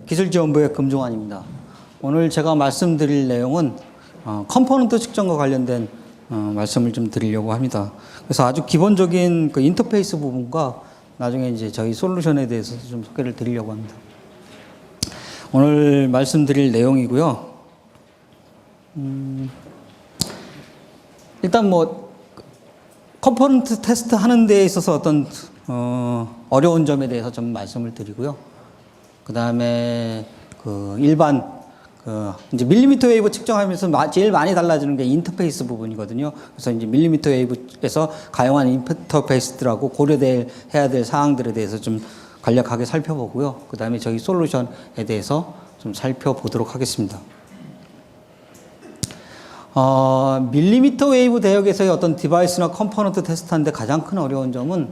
기술지원부의 금종환입니다. 오늘 제가 말씀드릴 내용은 컴포넌트 측정과 관련된 말씀을 좀 드리려고 합니다. 그래서 아주 기본적인 그 인터페이스 부분과 나중에 이제 저희 솔루션에 대해서 좀 소개를 드리려고 합니다. 오늘 말씀드릴 내용이고요. 일단 뭐 컴포넌트 테스트 하는 데에 있어서 어떤 어려운 점에 대해서 좀 말씀을 드리고요. 그 다음에 그 일반 이제 밀리미터 웨이브 측정하면서 제일 많이 달라지는 게 인터페이스 부분이거든요. 그래서 이제 밀리미터 웨이브에서 가용한 인터페이스들하고 고려해야 될 사항들에 대해서 좀 간략하게 살펴보고요. 그 다음에 저희 솔루션에 대해서 좀 살펴보도록 하겠습니다. 밀리미터 웨이브 대역에서의 어떤 디바이스나 컴포넌트 테스트하는데 가장 큰 어려운 점은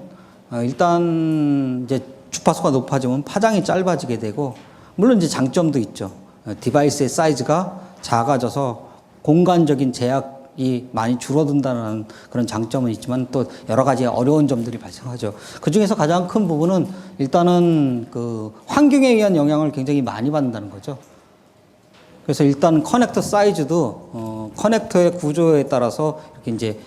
일단 이제 주파수가 높아지면 파장이 짧아지게 되고, 물론 이제 장점도 있죠. 디바이스의 사이즈가 작아져서 공간적인 제약이 많이 줄어든다는 그런 장점은 있지만 또 여러 가지 어려운 점들이 발생하죠. 그 중에서 가장 큰 부분은 일단은 그 환경에 의한 영향을 굉장히 많이 받는다는 거죠. 그래서 일단 커넥터 사이즈도 커넥터의 구조에 따라서 이렇게 이제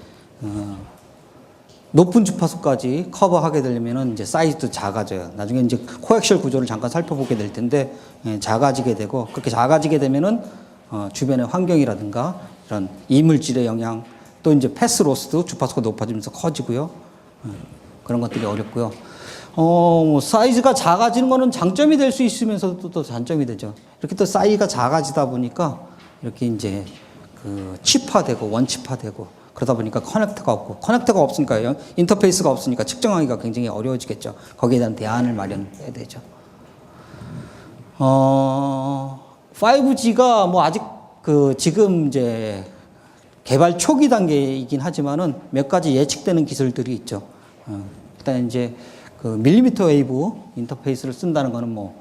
높은 주파수까지 커버하게 되려면은 이제 사이즈도 작아져요. 나중에 이제 코엑셜 구조를 잠깐 살펴보게 될 텐데 작아지게 되고, 그렇게 작아지게 되면은 주변의 환경이라든가 이런 이물질의 영향, 또 이제 패스 로스도 주파수가 높아지면서 커지고요. 그런 것들이 어렵고요. 사이즈가 작아지는 거는 장점이 될 수 있으면서도 또 단점이 되죠. 이렇게 또 사이즈가 작아지다 보니까 이렇게 이제 그 칩화되고 원칩화되고, 그러다 보니까 커넥터가 없으니까 인터페이스가 없으니까 측정하기가 굉장히 어려워지겠죠. 거기에 대한 대안을 마련해야 되죠. 5G가 뭐 아직 그 지금 이제 개발 초기 단계이긴 하지만은 몇 가지 예측되는 기술들이 있죠. 일단 이제 그 밀리미터 웨이브 인터페이스를 쓴다는 거는 뭐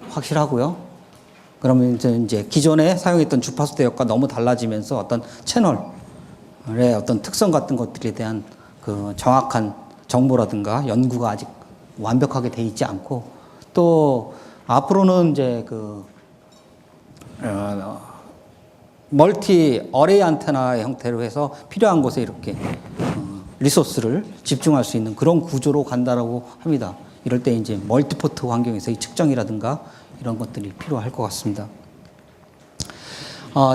확실하고요. 그러면 이제 기존에 사용했던 주파수 대역과 너무 달라지면서 어떤 채널의 어떤 특성 같은 것들에 대한 그 정확한 정보라든가 연구가 아직 완벽하게 돼 있지 않고, 또 앞으로는 이제 그 멀티 어레이 안테나 형태로 해서 필요한 곳에 이렇게 리소스를 집중할 수 있는 그런 구조로 간다라고 합니다. 이럴 때 이제 멀티포트 환경에서의 측정이라든가 이런 것들이 필요할 것 같습니다.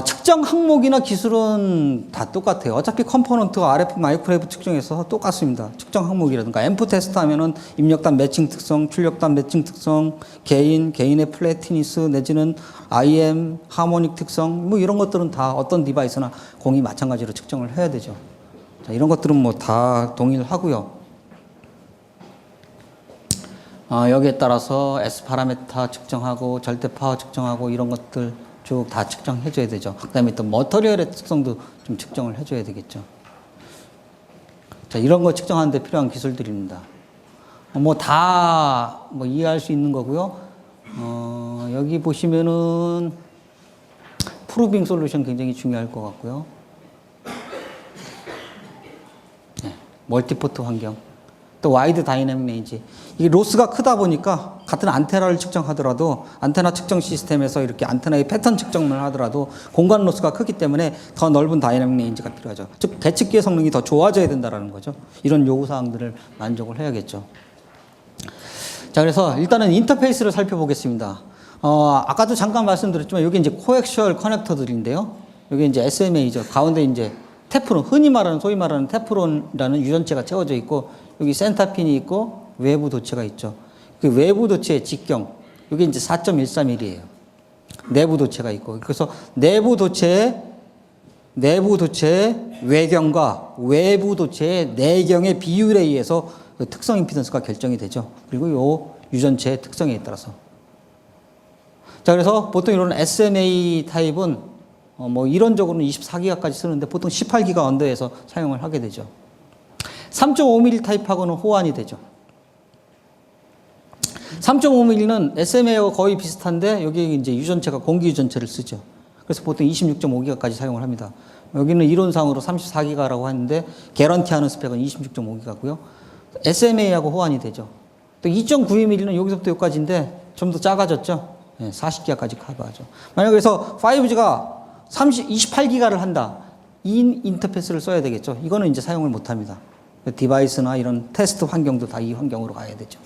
측정 항목이나 기술은 다 똑같아요. 어차피 컴포넌트, RF, 마이크로웨이브 측정에서 똑같습니다. 측정 항목이라든가 앰프 테스트 하면은 입력단 매칭 특성, 출력단 매칭 특성, 개인의 플래티니스 내지는 IM, 하모닉 특성, 뭐 이런 것들은 다 어떤 디바이스나 공이 마찬가지로 측정을 해야 되죠. 자, 이런 것들은 뭐 다 동일하고요. 여기에 따라서 S 파라메타 측정하고 절대 파워 측정하고 이런 것들 쭉 다 측정해 줘야 되죠. 그 다음에 또 머터리얼의 특성도 좀 측정을 해 줘야 되겠죠. 자, 이런 거 측정하는 데 필요한 기술들입니다. 뭐 다 뭐 이해할 수 있는 거고요. 여기 보시면은 프루빙 솔루션 굉장히 중요할 것 같고요. 네, 멀티포트 환경. 또 와이드 다이내믹 레인지. 이게 로스가 크다 보니까 같은 안테나를 측정하더라도 안테나 측정 시스템에서 이렇게 안테나의 패턴 측정만 하더라도 공간 로스가 크기 때문에 더 넓은 다이내믹 레인지가 필요하죠. 즉 계측기의 성능이 더 좋아져야 된다라는 거죠. 이런 요구사항들을 만족을 해야겠죠. 자, 그래서 일단은 인터페이스를 살펴보겠습니다. 아까도 잠깐 말씀드렸지만 여기 이제 코엑셜 커넥터들인데요. 여기 이제 SMA죠. 가운데 이제 테프론, 소위 말하는 테프론이라는 유전체가 채워져 있고, 여기 센터핀이 있고 외부 도체가 있죠. 그 외부 도체의 직경, 여기 이제 4.13mm예요. 내부 도체가 있고, 그래서 내부 도체의 외경과 외부 도체의 내경의 비율에 의해서 그 특성 임피던스가 결정이 되죠. 그리고 요 유전체의 특성에 따라서. 자, 그래서 보통 이런 SMA 타입은 뭐 이론적으로는 24기가까지 쓰는데 보통 18기가 언더에서 사용을 하게 되죠. 3.5mm 타입하고는 호환이 되죠. 3.5mm는 SMA와 거의 비슷한데 여기 이제 유전체가 공기 유전체를 쓰죠. 그래서 보통 26.5기가까지 사용을 합니다. 여기는 이론상으로 34기가라고 하는데 개런티하는 스펙은 26.5기가고요. SMA하고 호환이 되죠. 또 2.92mm는 여기서부터 여기까지인데 좀 더 작아졌죠? 예, 40기가까지 커버하죠. 만약에 그래서 5G가 28기가를 한다. 이 인터페이스를 써야 되겠죠. 이거는 이제 사용을 못 합니다. 디바이스나 이런 테스트 환경도 다 이 환경으로 가야 되죠.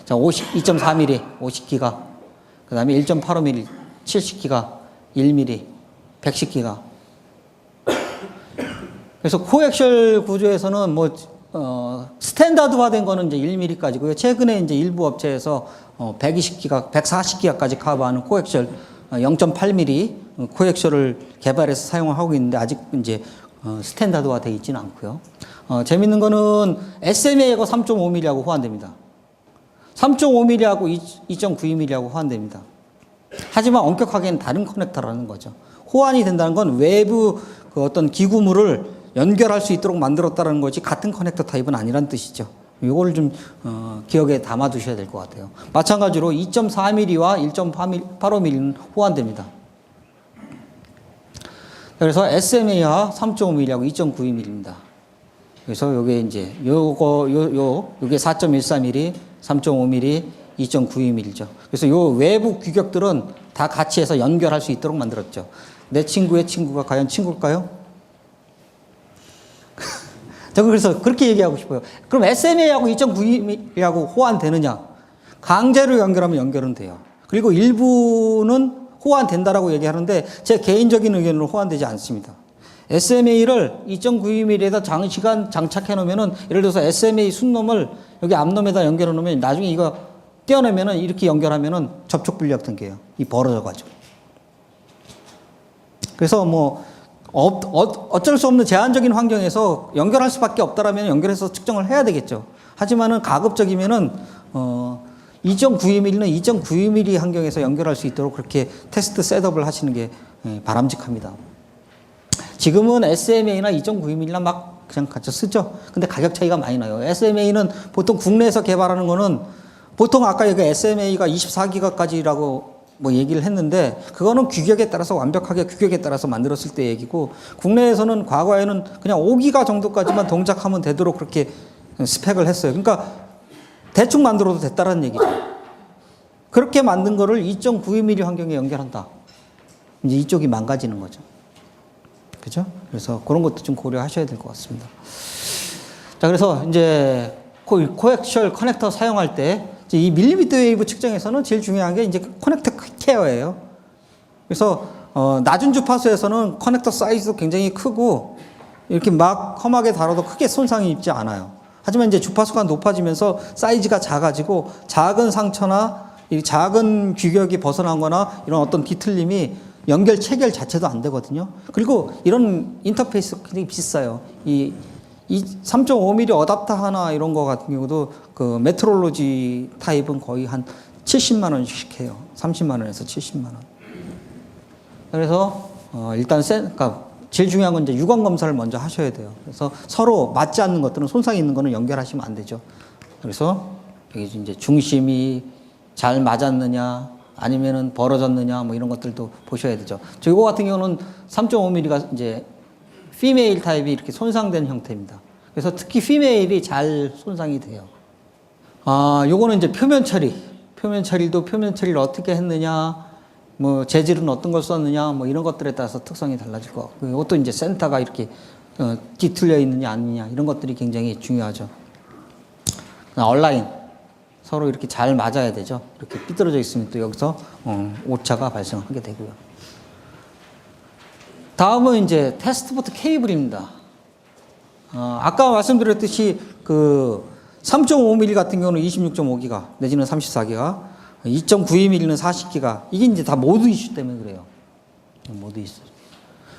자, 2.4mm, 50기가. 그 다음에 1.85mm, 70기가, 1mm, 110기가. 그래서 코엑셜 구조에서는 스탠다드화된 거는 이제 1mm까지고요. 최근에 이제 일부 업체에서 120기가, 140기가까지 커버하는 코엑셜 0.8mm 코엑셜을 개발해서 사용하고 있는데 아직 이제 스탠다드화 되어 있지는 않고요. 재밌는 거는 SMA하고 3.5mm하고 호환됩니다. 3.5mm하고 2.92mm하고 호환됩니다. 하지만 엄격하게는 다른 커넥터라는 거죠. 호환이 된다는 건 외부 그 어떤 기구물을 연결할 수 있도록 만들었다는 거지 같은 커넥터 타입은 아니란 뜻이죠. 이걸 좀 기억에 담아 두셔야 될 것 같아요. 마찬가지로 2.4mm와 1.85mm는 호환됩니다. 그래서 SMA와 3.5mm하고 2.92mm입니다. 그래서 요게 이제 요게 4.14mm, 3.5mm, 2.92mm죠. 그래서 요 외부 규격들은 다 같이 해서 연결할 수 있도록 만들었죠. 내 친구의 친구가 과연 친구일까요? 저는 그래서 그렇게 얘기하고 싶어요. 그럼 SMA하고 2.92mm하고 호환되느냐? 강제로 연결하면 연결은 돼요. 그리고 일부는 호환된다라고 얘기하는데 제 개인적인 의견으로 호환되지 않습니다. SMA를 2.92mm에다 장시간 장착해 놓으면은 예를 들어서 SMA 순놈을 여기 앞놈에다 연결해 놓으면 나중에 이거 떼어내면은 이렇게 연결하면은 접촉 불력 등게요. 이 벌어져 가지고. 그래서 어쩔 수 없는 제한적인 환경에서 연결할 수밖에 없다라면 연결해서 측정을 해야 되겠죠. 하지만은 가급적이면은 2.92mm는 2.92mm 환경에서 연결할 수 있도록 그렇게 테스트 셋업을 하시는 게 바람직합니다. 지금은 SMA나 2.92mm나 막 그냥 같이 쓰죠. 근데 가격 차이가 많이 나요. SMA는 보통 국내에서 개발하는 거는 보통 아까 여기 SMA가 24기가까지라고 얘기를 했는데 그거는 규격에 따라서 완벽하게 규격에 따라서 만들었을 때 얘기고 국내에서는 과거에는 그냥 5기가 정도까지만 동작하면 되도록 그렇게 스펙을 했어요. 그러니까 대충 만들어도 됐다라는 얘기죠. 그렇게 만든 거를 2.92mm 환경에 연결한다. 이제 이쪽이 망가지는 거죠. 그죠? 그래서 그런 것도 좀 고려하셔야 될 것 같습니다. 자, 그래서 이제 코엑셜 커넥터 사용할 때 이 밀리미터 웨이브 측정에서는 제일 중요한 게 이제 커넥터 케어예요. 그래서 낮은 주파수에서는 커넥터 사이즈도 굉장히 크고 이렇게 막 험하게 다뤄도 크게 손상이 입지 않아요. 하지만 이제 주파수가 높아지면서 사이즈가 작아지고 작은 상처나 이 작은 규격이 벗어난 거나 이런 어떤 뒤틀림이 연결 체결 자체도 안 되거든요. 그리고 이런 인터페이스 굉장히 비싸요. 이 3.5mm 어댑터 하나 이런 거 같은 경우도 그 메트롤로지 타입은 거의 한 70만 원씩 해요. 30만 원에서 70만 원. 그래서 일단 그러니까 제일 중요한 건 이제 유관 검사를 먼저 하셔야 돼요. 그래서 서로 맞지 않는 것들은 손상이 있는 거는 연결하시면 안 되죠. 그래서 여기 이제 중심이 잘 맞았느냐 아니면은 벌어졌느냐 이런 것들도 보셔야 되죠. 이거 같은 경우는 3.5mm가 이제 피메일 타입이 이렇게 손상된 형태입니다. 그래서 특히 피메일이 잘 손상이 돼요. 요거는 이제 표면 처리. 표면 처리를 어떻게 했느냐, 재질은 어떤 걸 썼느냐, 이런 것들에 따라서 특성이 달라질 것 같고, 이것도 이제 센터가 이렇게 뒤틀려 있느냐, 아니냐, 이런 것들이 굉장히 중요하죠. 얼라인. 서로 이렇게 잘 맞아야 되죠. 이렇게 삐뚤어져 있으면 또 여기서 오차가 발생하게 되고요. 다음은 이제 테스트포트 케이블입니다. 아까 말씀드렸듯이 그 3.5mm 같은 경우는 26.5기가 내지는 34기가, 2.92mm는 40기가, 이게 이제 다 모드 이슈 때문에 그래요. 모드 이슈.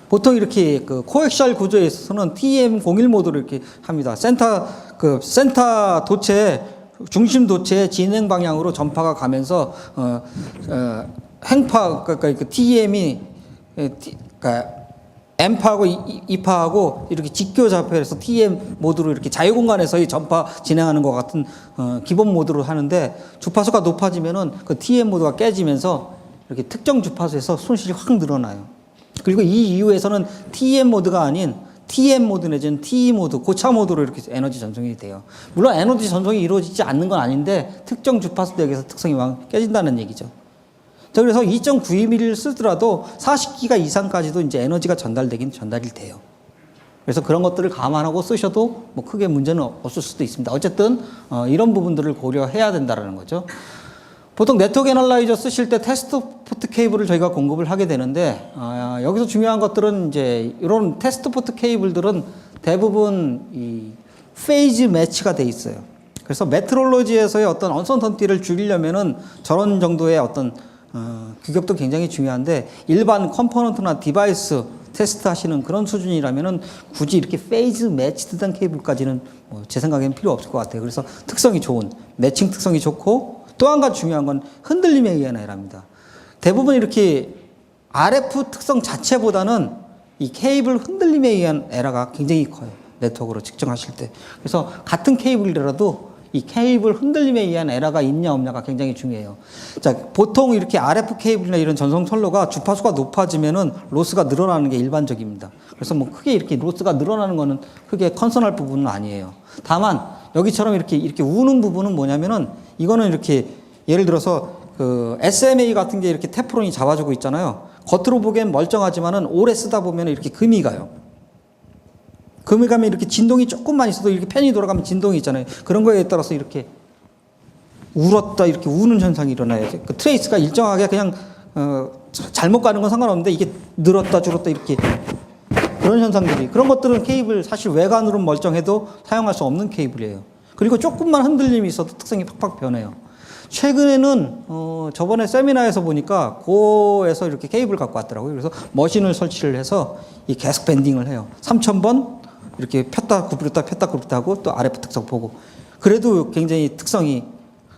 보통 이렇게 그 코엑셜 구조에 있어서는 TM01 모드로 이렇게 합니다. 센터 도체, 중심 도체의 진행 방향으로 전파가 가면서 행파, 그러니까 그 TM이 그러니까 M파하고 E파하고 이렇게 직교잡혀서 TM 모드로 이렇게 자유공간에서의 전파 진행하는 것 같은 기본 모드로 하는데, 주파수가 높아지면은 그 TM 모드가 깨지면서 이렇게 특정 주파수에서 손실이 확 늘어나요. 그리고 이 이후에서는 TM 모드가 아닌 TM 모드 내지는 TE 모드, 고차 모드로 이렇게 에너지 전송이 돼요. 물론 에너지 전송이 이루어지지 않는 건 아닌데 특정 주파수 대역에서 특성이 막 깨진다는 얘기죠. 자, 그래서 2.92mm를 쓰더라도 40기가 이상까지도 이제 에너지가 전달되긴 전달이 돼요. 그래서 그런 것들을 감안하고 쓰셔도 뭐 크게 문제는 없을 수도 있습니다. 어쨌든 이런 부분들을 고려해야 된다는 거죠. 보통 네트워크 애널라이저 쓰실 때 테스트 포트 케이블을 저희가 공급을 하게 되는데 여기서 중요한 것들은 이제 이런 테스트 포트 케이블들은 대부분 이 페이즈 매치가 돼 있어요. 그래서 메트롤로지에서의 어떤 언선턴티를 줄이려면은 저런 정도의 어떤 규격도 굉장히 중요한데 일반 컴포넌트나 디바이스 테스트 하시는 그런 수준이라면은 굳이 이렇게 페이즈 매치드된 케이블까지는 뭐 제 생각에는 필요 없을 것 같아요. 그래서 특성이 좋은 매칭 특성이 좋고 또 한 가지 중요한 건 흔들림에 의한 에러입니다. 대부분 이렇게 RF 특성 자체보다는 이 케이블 흔들림에 의한 에러가 굉장히 커요. 네트워크로 측정하실 때. 그래서 같은 케이블이라도 이 케이블 흔들림에 의한 에러가 있냐 없냐가 굉장히 중요해요. 자, 보통 이렇게 RF 케이블이나 이런 전송 선로가 주파수가 높아지면은 로스가 늘어나는 게 일반적입니다. 그래서 뭐 크게 이렇게 로스가 늘어나는 거는 크게 컨선할 부분은 아니에요. 다만 여기처럼 이렇게 우는 부분은 뭐냐면은 이거는 이렇게 예를 들어서 그 SMA 같은 게 이렇게 테프론이 잡아주고 있잖아요. 겉으로 보기엔 멀쩡하지만은 오래 쓰다 보면 이렇게 금이 가요. 금이 가면 이렇게 진동이 조금만 있어도 이렇게 팬이 돌아가면 진동이 있잖아요. 그런 거에 따라서 이렇게 울었다 이렇게 우는 현상이 일어나요. 그 트레이스가 일정하게 그냥 잘못 가는 건 상관없는데 이게 늘었다 줄었다 이렇게 그런 현상들이 그런 것들은 케이블 사실 외관으로는 멀쩡해도 사용할 수 없는 케이블이에요. 그리고 조금만 흔들림이 있어도 특성이 팍팍 변해요. 최근에는 저번에 세미나에서 보니까 고에서 이렇게 케이블 갖고 왔더라고요. 그래서 머신을 설치를 해서 이 계속 밴딩을 해요. 3,000번 이렇게 폈다 구부렸다 폈다 구부렸다 하고 또 RF 특성 보고 그래도 굉장히 특성이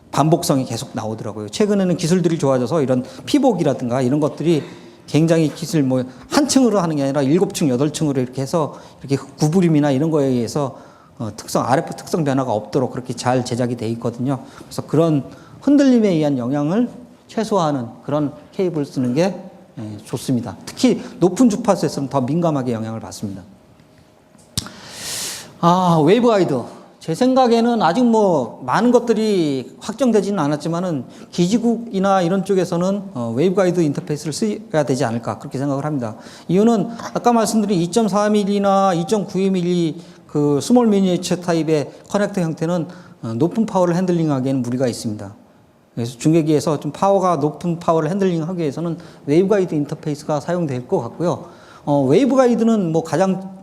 반복성이 계속 나오더라고요. 최근에는 기술들이 좋아져서 이런 피복이라든가 이런 것들이 굉장히 기술 뭐 한 층으로 하는 게 아니라 7층, 8층으로 이렇게 해서 이렇게 구부림이나 이런 거에 의해서 특성, RF 특성 변화가 없도록 그렇게 잘 제작이 돼 있거든요. 그래서 그런 흔들림에 의한 영향을 최소화하는 그런 케이블 쓰는 게 좋습니다. 특히 높은 주파수에서는 더 민감하게 영향을 받습니다. 웨이브 가이드. 제 생각에는 아직 뭐 많은 것들이 확정되지는 않았지만은 기지국이나 이런 쪽에서는 웨이브 가이드 인터페이스를 써야 되지 않을까 그렇게 생각을 합니다. 이유는 아까 말씀드린 2.4mm나 2.92mm 그 스몰 미니어처 타입의 커넥터 형태는 높은 파워를 핸들링하기에는 무리가 있습니다. 그래서 중계기에서 좀 파워가 높은 파워를 핸들링하기 위해서는 웨이브 가이드 인터페이스가 사용될 것 같고요. 웨이브 가이드는 뭐 가장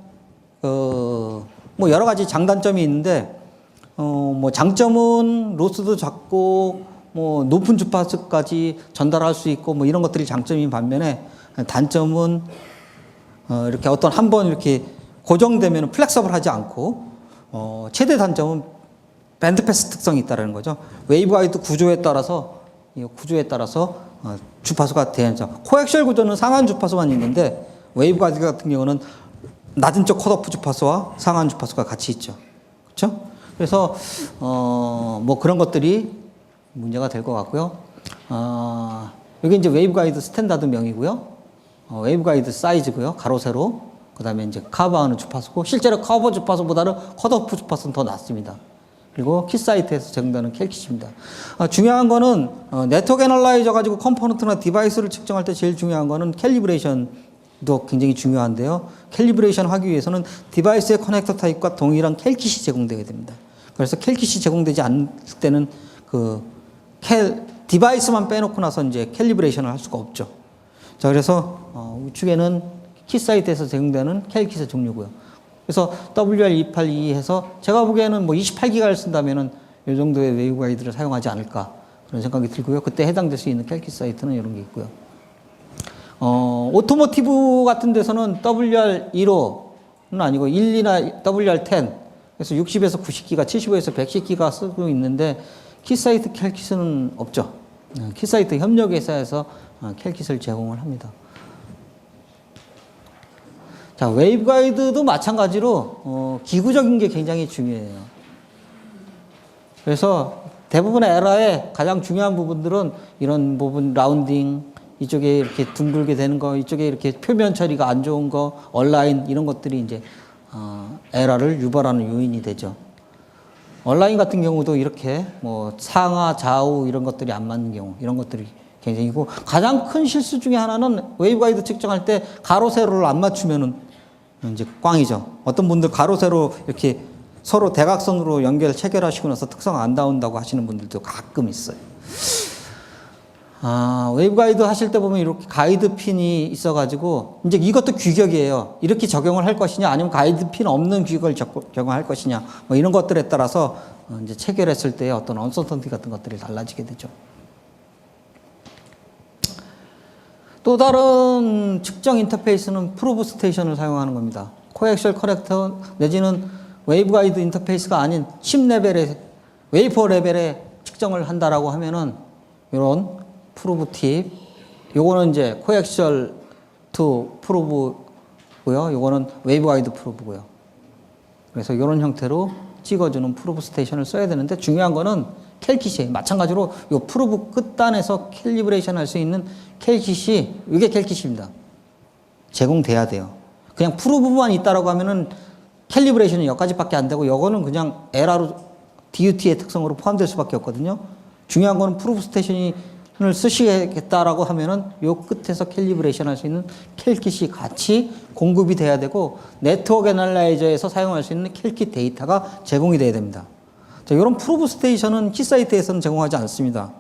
뭐 여러 가지 장단점이 있는데 뭐 장점은 로스도 작고 뭐 높은 주파수까지 전달할 수 있고 뭐 이런 것들이 장점인 반면에 단점은 이렇게 어떤 한번 이렇게 고정되면 플렉서블하지 않고 최대 단점은 밴드패스 특성이 있다는 거죠. 웨이브 가이드 구조에 따라서 주파수가 대응하죠. 코엑셜 구조는 상한 주파수만 있는데 웨이브 가이드 같은 경우는 낮은 쪽 컷오프 주파수와 상한 주파수가 같이 있죠. 그렇죠? 그래서 뭐 그런 것들이 문제가 될 것 같고요. 여기 이제 웨이브 가이드 스탠다드 명이고요. 웨이브 가이드 사이즈고요. 가로 세로. 그다음에 이제 커버하는 주파수고 실제로 커버 주파수보다는 컷오프 주파수는 더 낮습니다. 그리고 킷 사이트에서 제공되는 캘킷입니다. 중요한 거는 네트워크 애널라이저 가지고 컴포넌트나 디바이스를 측정할 때 제일 중요한 거는 캘리브레이션도 굉장히 중요한데요. 캘리브레이션 하기 위해서는 디바이스의 커넥터 타입과 동일한 캘킷이 제공되어야 됩니다. 그래서 캘킷이 제공되지 않을 때는 디바이스만 빼놓고 나서 이제 캘리브레이션을 할 수가 없죠. 자, 그래서 우측에는 킷 사이트에서 제공되는 캘킷의 종류고요. 그래서 WR282 해서 제가 보기에는 뭐 28기가를 쓴다면은 이 정도의 웨이브 가이드를 사용하지 않을까 그런 생각이 들고요. 그때 해당될 수 있는 캘킷 사이트는 이런 게 있고요. 오토모티브 같은 데서는 WR15는 아니고 12나 WR10 그래서 60에서 90기가, 75에서 110기가 쓰고 있는데 킷 사이트 캘킷은 없죠. 킷 사이트 협력회사에서 캘킷을 제공을 합니다. 자, 웨이브 가이드도 마찬가지로 기구적인 게 굉장히 중요해요. 그래서 대부분의 에러의 가장 중요한 부분들은 이런 부분 라운딩, 이쪽에 이렇게 둥글게 되는 거, 이쪽에 이렇게 표면 처리가 안 좋은 거, 얼라인 이런 것들이 이제 에러를 유발하는 요인이 되죠. 온라인 같은 경우도 이렇게 뭐 상하, 좌우 이런 것들이 안 맞는 경우, 이런 것들이 굉장히고, 가장 큰 실수 중에 하나는 웨이브 가이드 측정할 때 가로, 세로를 안 맞추면은 이제 꽝이죠. 어떤 분들 가로, 세로 이렇게 서로 대각선으로 체결하시고 나서 특성 안 나온다고 하시는 분들도 가끔 있어요. 웨이브 가이드 하실 때 보면 이렇게 가이드 핀이 있어가지고, 이제 이것도 규격이에요. 이렇게 적용을 할 것이냐, 아니면 가이드 핀 없는 규격을 적용할 것이냐, 뭐 이런 것들에 따라서 이제 체결했을 때 어떤 언서턴티 같은 것들이 달라지게 되죠. 또 다른 측정 인터페이스는 프로브 스테이션을 사용하는 겁니다. 코엑셜 커렉터 내지는 웨이브 가이드 인터페이스가 아닌 칩 레벨의, 웨이퍼 레벨의 측정을 한다라고 하면은 이런 프로브 팁, 요거는 이제 코엑셜 투 프로브고요. 요거는 웨이브 가이드 프로브고요. 그래서 이런 형태로 찍어주는 프로브 스테이션을 써야 되는데, 중요한 거는 캘킷이에요. 마찬가지로 요 프로브 끝단에서 캘리브레이션 할 수 있는 캘킷이, 이게 캘킷입니다. 제공돼야 돼요. 그냥 프로브만 있다라고 하면은 캘리브레이션은 여기까지밖에 안 되고, 요거는 그냥 에라로 DUT의 특성으로 포함될 수밖에 없거든요. 중요한 거는 프로브 스테이션을 쓰시겠다라고 하면은 요 끝에서 캘리브레이션 할 수 있는 캘킷이 같이 공급이 돼야 되고, 네트워크 애널라이저에서 사용할 수 있는 캘킷 데이터가 제공이 돼야 됩니다. 자, 이런 프로브 스테이션은 키사이트에서는 제공하지 않습니다.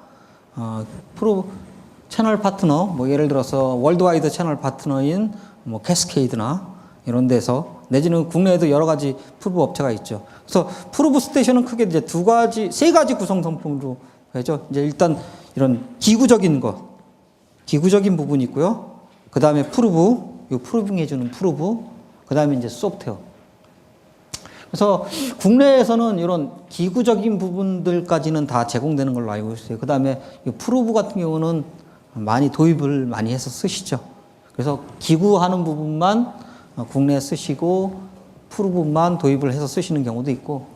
프로브 채널 파트너, 뭐 예를 들어서 월드와이드 채널 파트너인 뭐 캐스케이드나 이런 데서, 내지는 국내에도 여러 가지 프로브 업체가 있죠. 그래서 프로브 스테이션은 크게 이제 세 가지 구성 성품으로 해죠. 이제 일단 이런 기구적인 부분이 있고요. 그 다음에 요 프로빙 해주는 프로브, 그 다음에 이제 소프트웨어. 그래서 국내에서는 이런 기구적인 부분들까지는 다 제공되는 걸로 알고 있어요. 그 다음에 이 프로브 같은 경우는 많이 도입을 많이 해서 쓰시죠. 그래서 기구하는 부분만 국내에 쓰시고, 프로브만 도입을 해서 쓰시는 경우도 있고,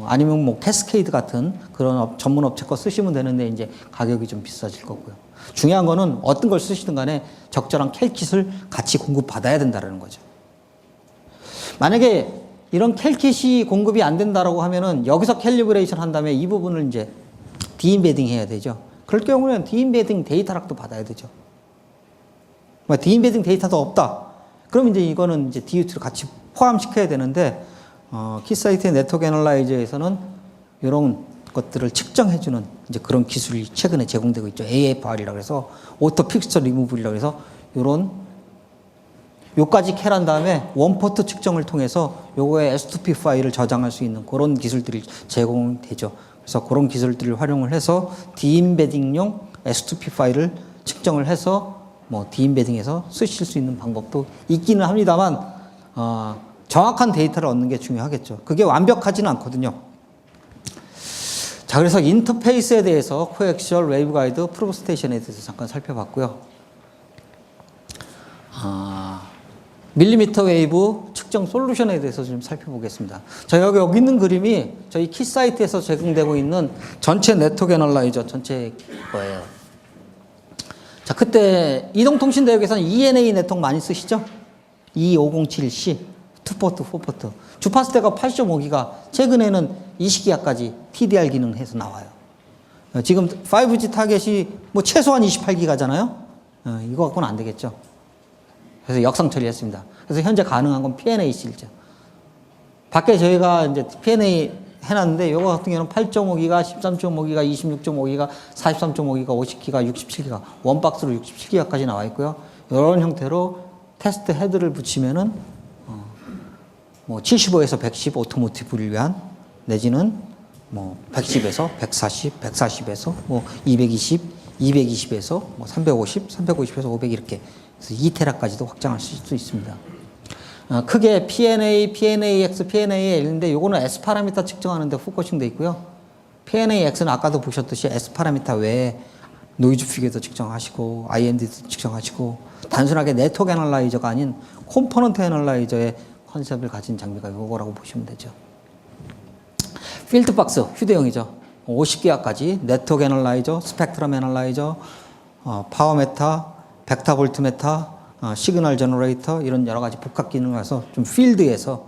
아니면 뭐 캐스케이드 같은 그런 전문 업체 거 쓰시면 되는데, 이제 가격이 좀 비싸질 거고요. 중요한 거는 어떤 걸 쓰시든 간에 적절한 캘킷을 같이 공급받아야 된다는 거죠. 만약에 이런 캘킷이 공급이 안 된다라고 하면은 여기서 캘리브레이션 한 다음에 이 부분을 이제 디임베딩 해야 되죠. 그럴 경우는 디임베딩 데이터락도 받아야 되죠. 디임베딩 데이터도 없다. 그럼 이제 이거는 이제 DUT를 같이 포함시켜야 되는데, 키사이트의 네트워크 애널라이저에서는 이런 것들을 측정해주는 이제 그런 기술이 최근에 제공되고 있죠. AFR이라고 해서 오토 픽스처 리무블이라고 해서 요까지 캘한 다음에 원포트 측정을 통해서 요거의 S2P 파일을 저장할 수 있는 그런 기술들이 제공되죠. 그래서 그런 기술들을 활용을 해서 디임베딩용 S2P 파일을 측정을 해서 뭐 디임베딩해서 쓰실 수 있는 방법도 있기는 합니다만, 정확한 데이터를 얻는 게 중요하겠죠. 그게 완벽하지는 않거든요. 자, 그래서 인터페이스에 대해서 코엑셜 웨이브 가이드 프로브 스테이션에 대해서 잠깐 살펴봤고요. 밀리미터 웨이브 측정 솔루션에 대해서 좀 살펴보겠습니다. 자, 여기 있는 그림이 저희 키사이트에서 제공되고 있는 전체 네트워크 애널라이저 전체 거예요. 자, 그때 이동통신 대역에서는 ENA 네트워크 많이 쓰시죠? E507C, 2포트, 4포트. 주파수대가 8.5기가, 최근에는 20기가까지 TDR 기능해서 나와요. 지금 5G 타겟이 뭐 최소한 28기가잖아요? 이거 갖고는 안 되겠죠. 그래서 역상 처리했습니다. 그래서 현재 가능한 건 PNA 실죠. 밖에 저희가 이제 PNA 해놨는데, 요거 같은 경우는 8.5기가, 13.5기가, 26.5기가, 43.5기가, 50기가, 67기가, 원박스로 67기가까지 나와 있고요. 이런 형태로 테스트 헤드를 붙이면은, 뭐 75에서 110 오토모티브를 위한, 내지는 뭐 110에서 140, 140에서 뭐 220, 220에서 뭐 350, 350에서 500 이렇게. 그래서 2테라까지도 확장할 수 있습니다. 크게 PNA, PNAX, PNAL인데 요거는 S 파라미터 측정하는데 포커싱 돼 있고요. PNAX는 아까도 보셨듯이 S 파라미터 외에 노이즈 피겨도 측정하시고 IMD도 측정하시고, 단순하게 네트워크 애널라이저가 아닌 컴포넌트 애널라이저의 컨셉을 가진 장비가 요거라고 보시면 되죠. 필드박스 휴대용이죠. 50기가까지 네트워크 애널라이저, 스펙트럼 애널라이저, 파워메타, 벡터 볼트메타, 시그널 제너레이터 이런 여러 가지 복합 기능을 해서 좀 필드에서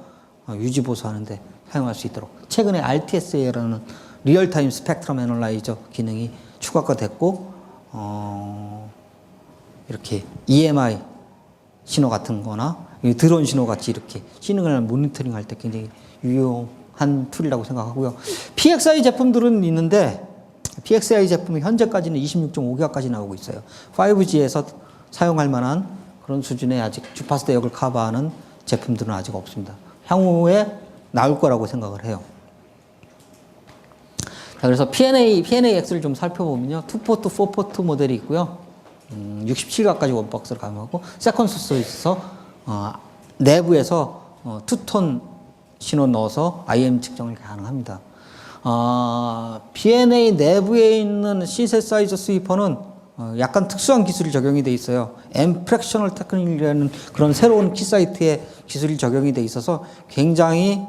유지 보수하는데 사용할 수 있도록 최근에 RTSA라는 리얼타임 스펙트럼 애널라이저 기능이 추가가 됐고 이렇게 EMI 신호 같은 거나 드론 신호 같이 이렇게 시그널 모니터링 할 때 굉장히 유용한 툴이라고 생각하고요. PXI 제품들은 있는데 PXI 제품이 현재까지는 26.5기가까지 나오고 있어요. 5G에서 사용할 만한 그런 수준의 아직 주파수 대역을 커버하는 제품들은 아직 없습니다. 향후에 나올 거라고 생각을 해요. 자, 그래서 PNAX를 좀 살펴보면요. 2포트, 4포트 모델이 있고요. 67가까지 원박스를 가능하고 세컨 소스에서 내부에서 투톤 신호 넣어서 IM 측정을 가능합니다. PNA 내부에 있는 신세사이저 스위퍼는 약간 특수한 기술이 적용이 돼 있어요. 엠프랙셔널 테크닉이라는 그런 새로운 키 사이트에 기술이 적용이 돼 있어서 굉장히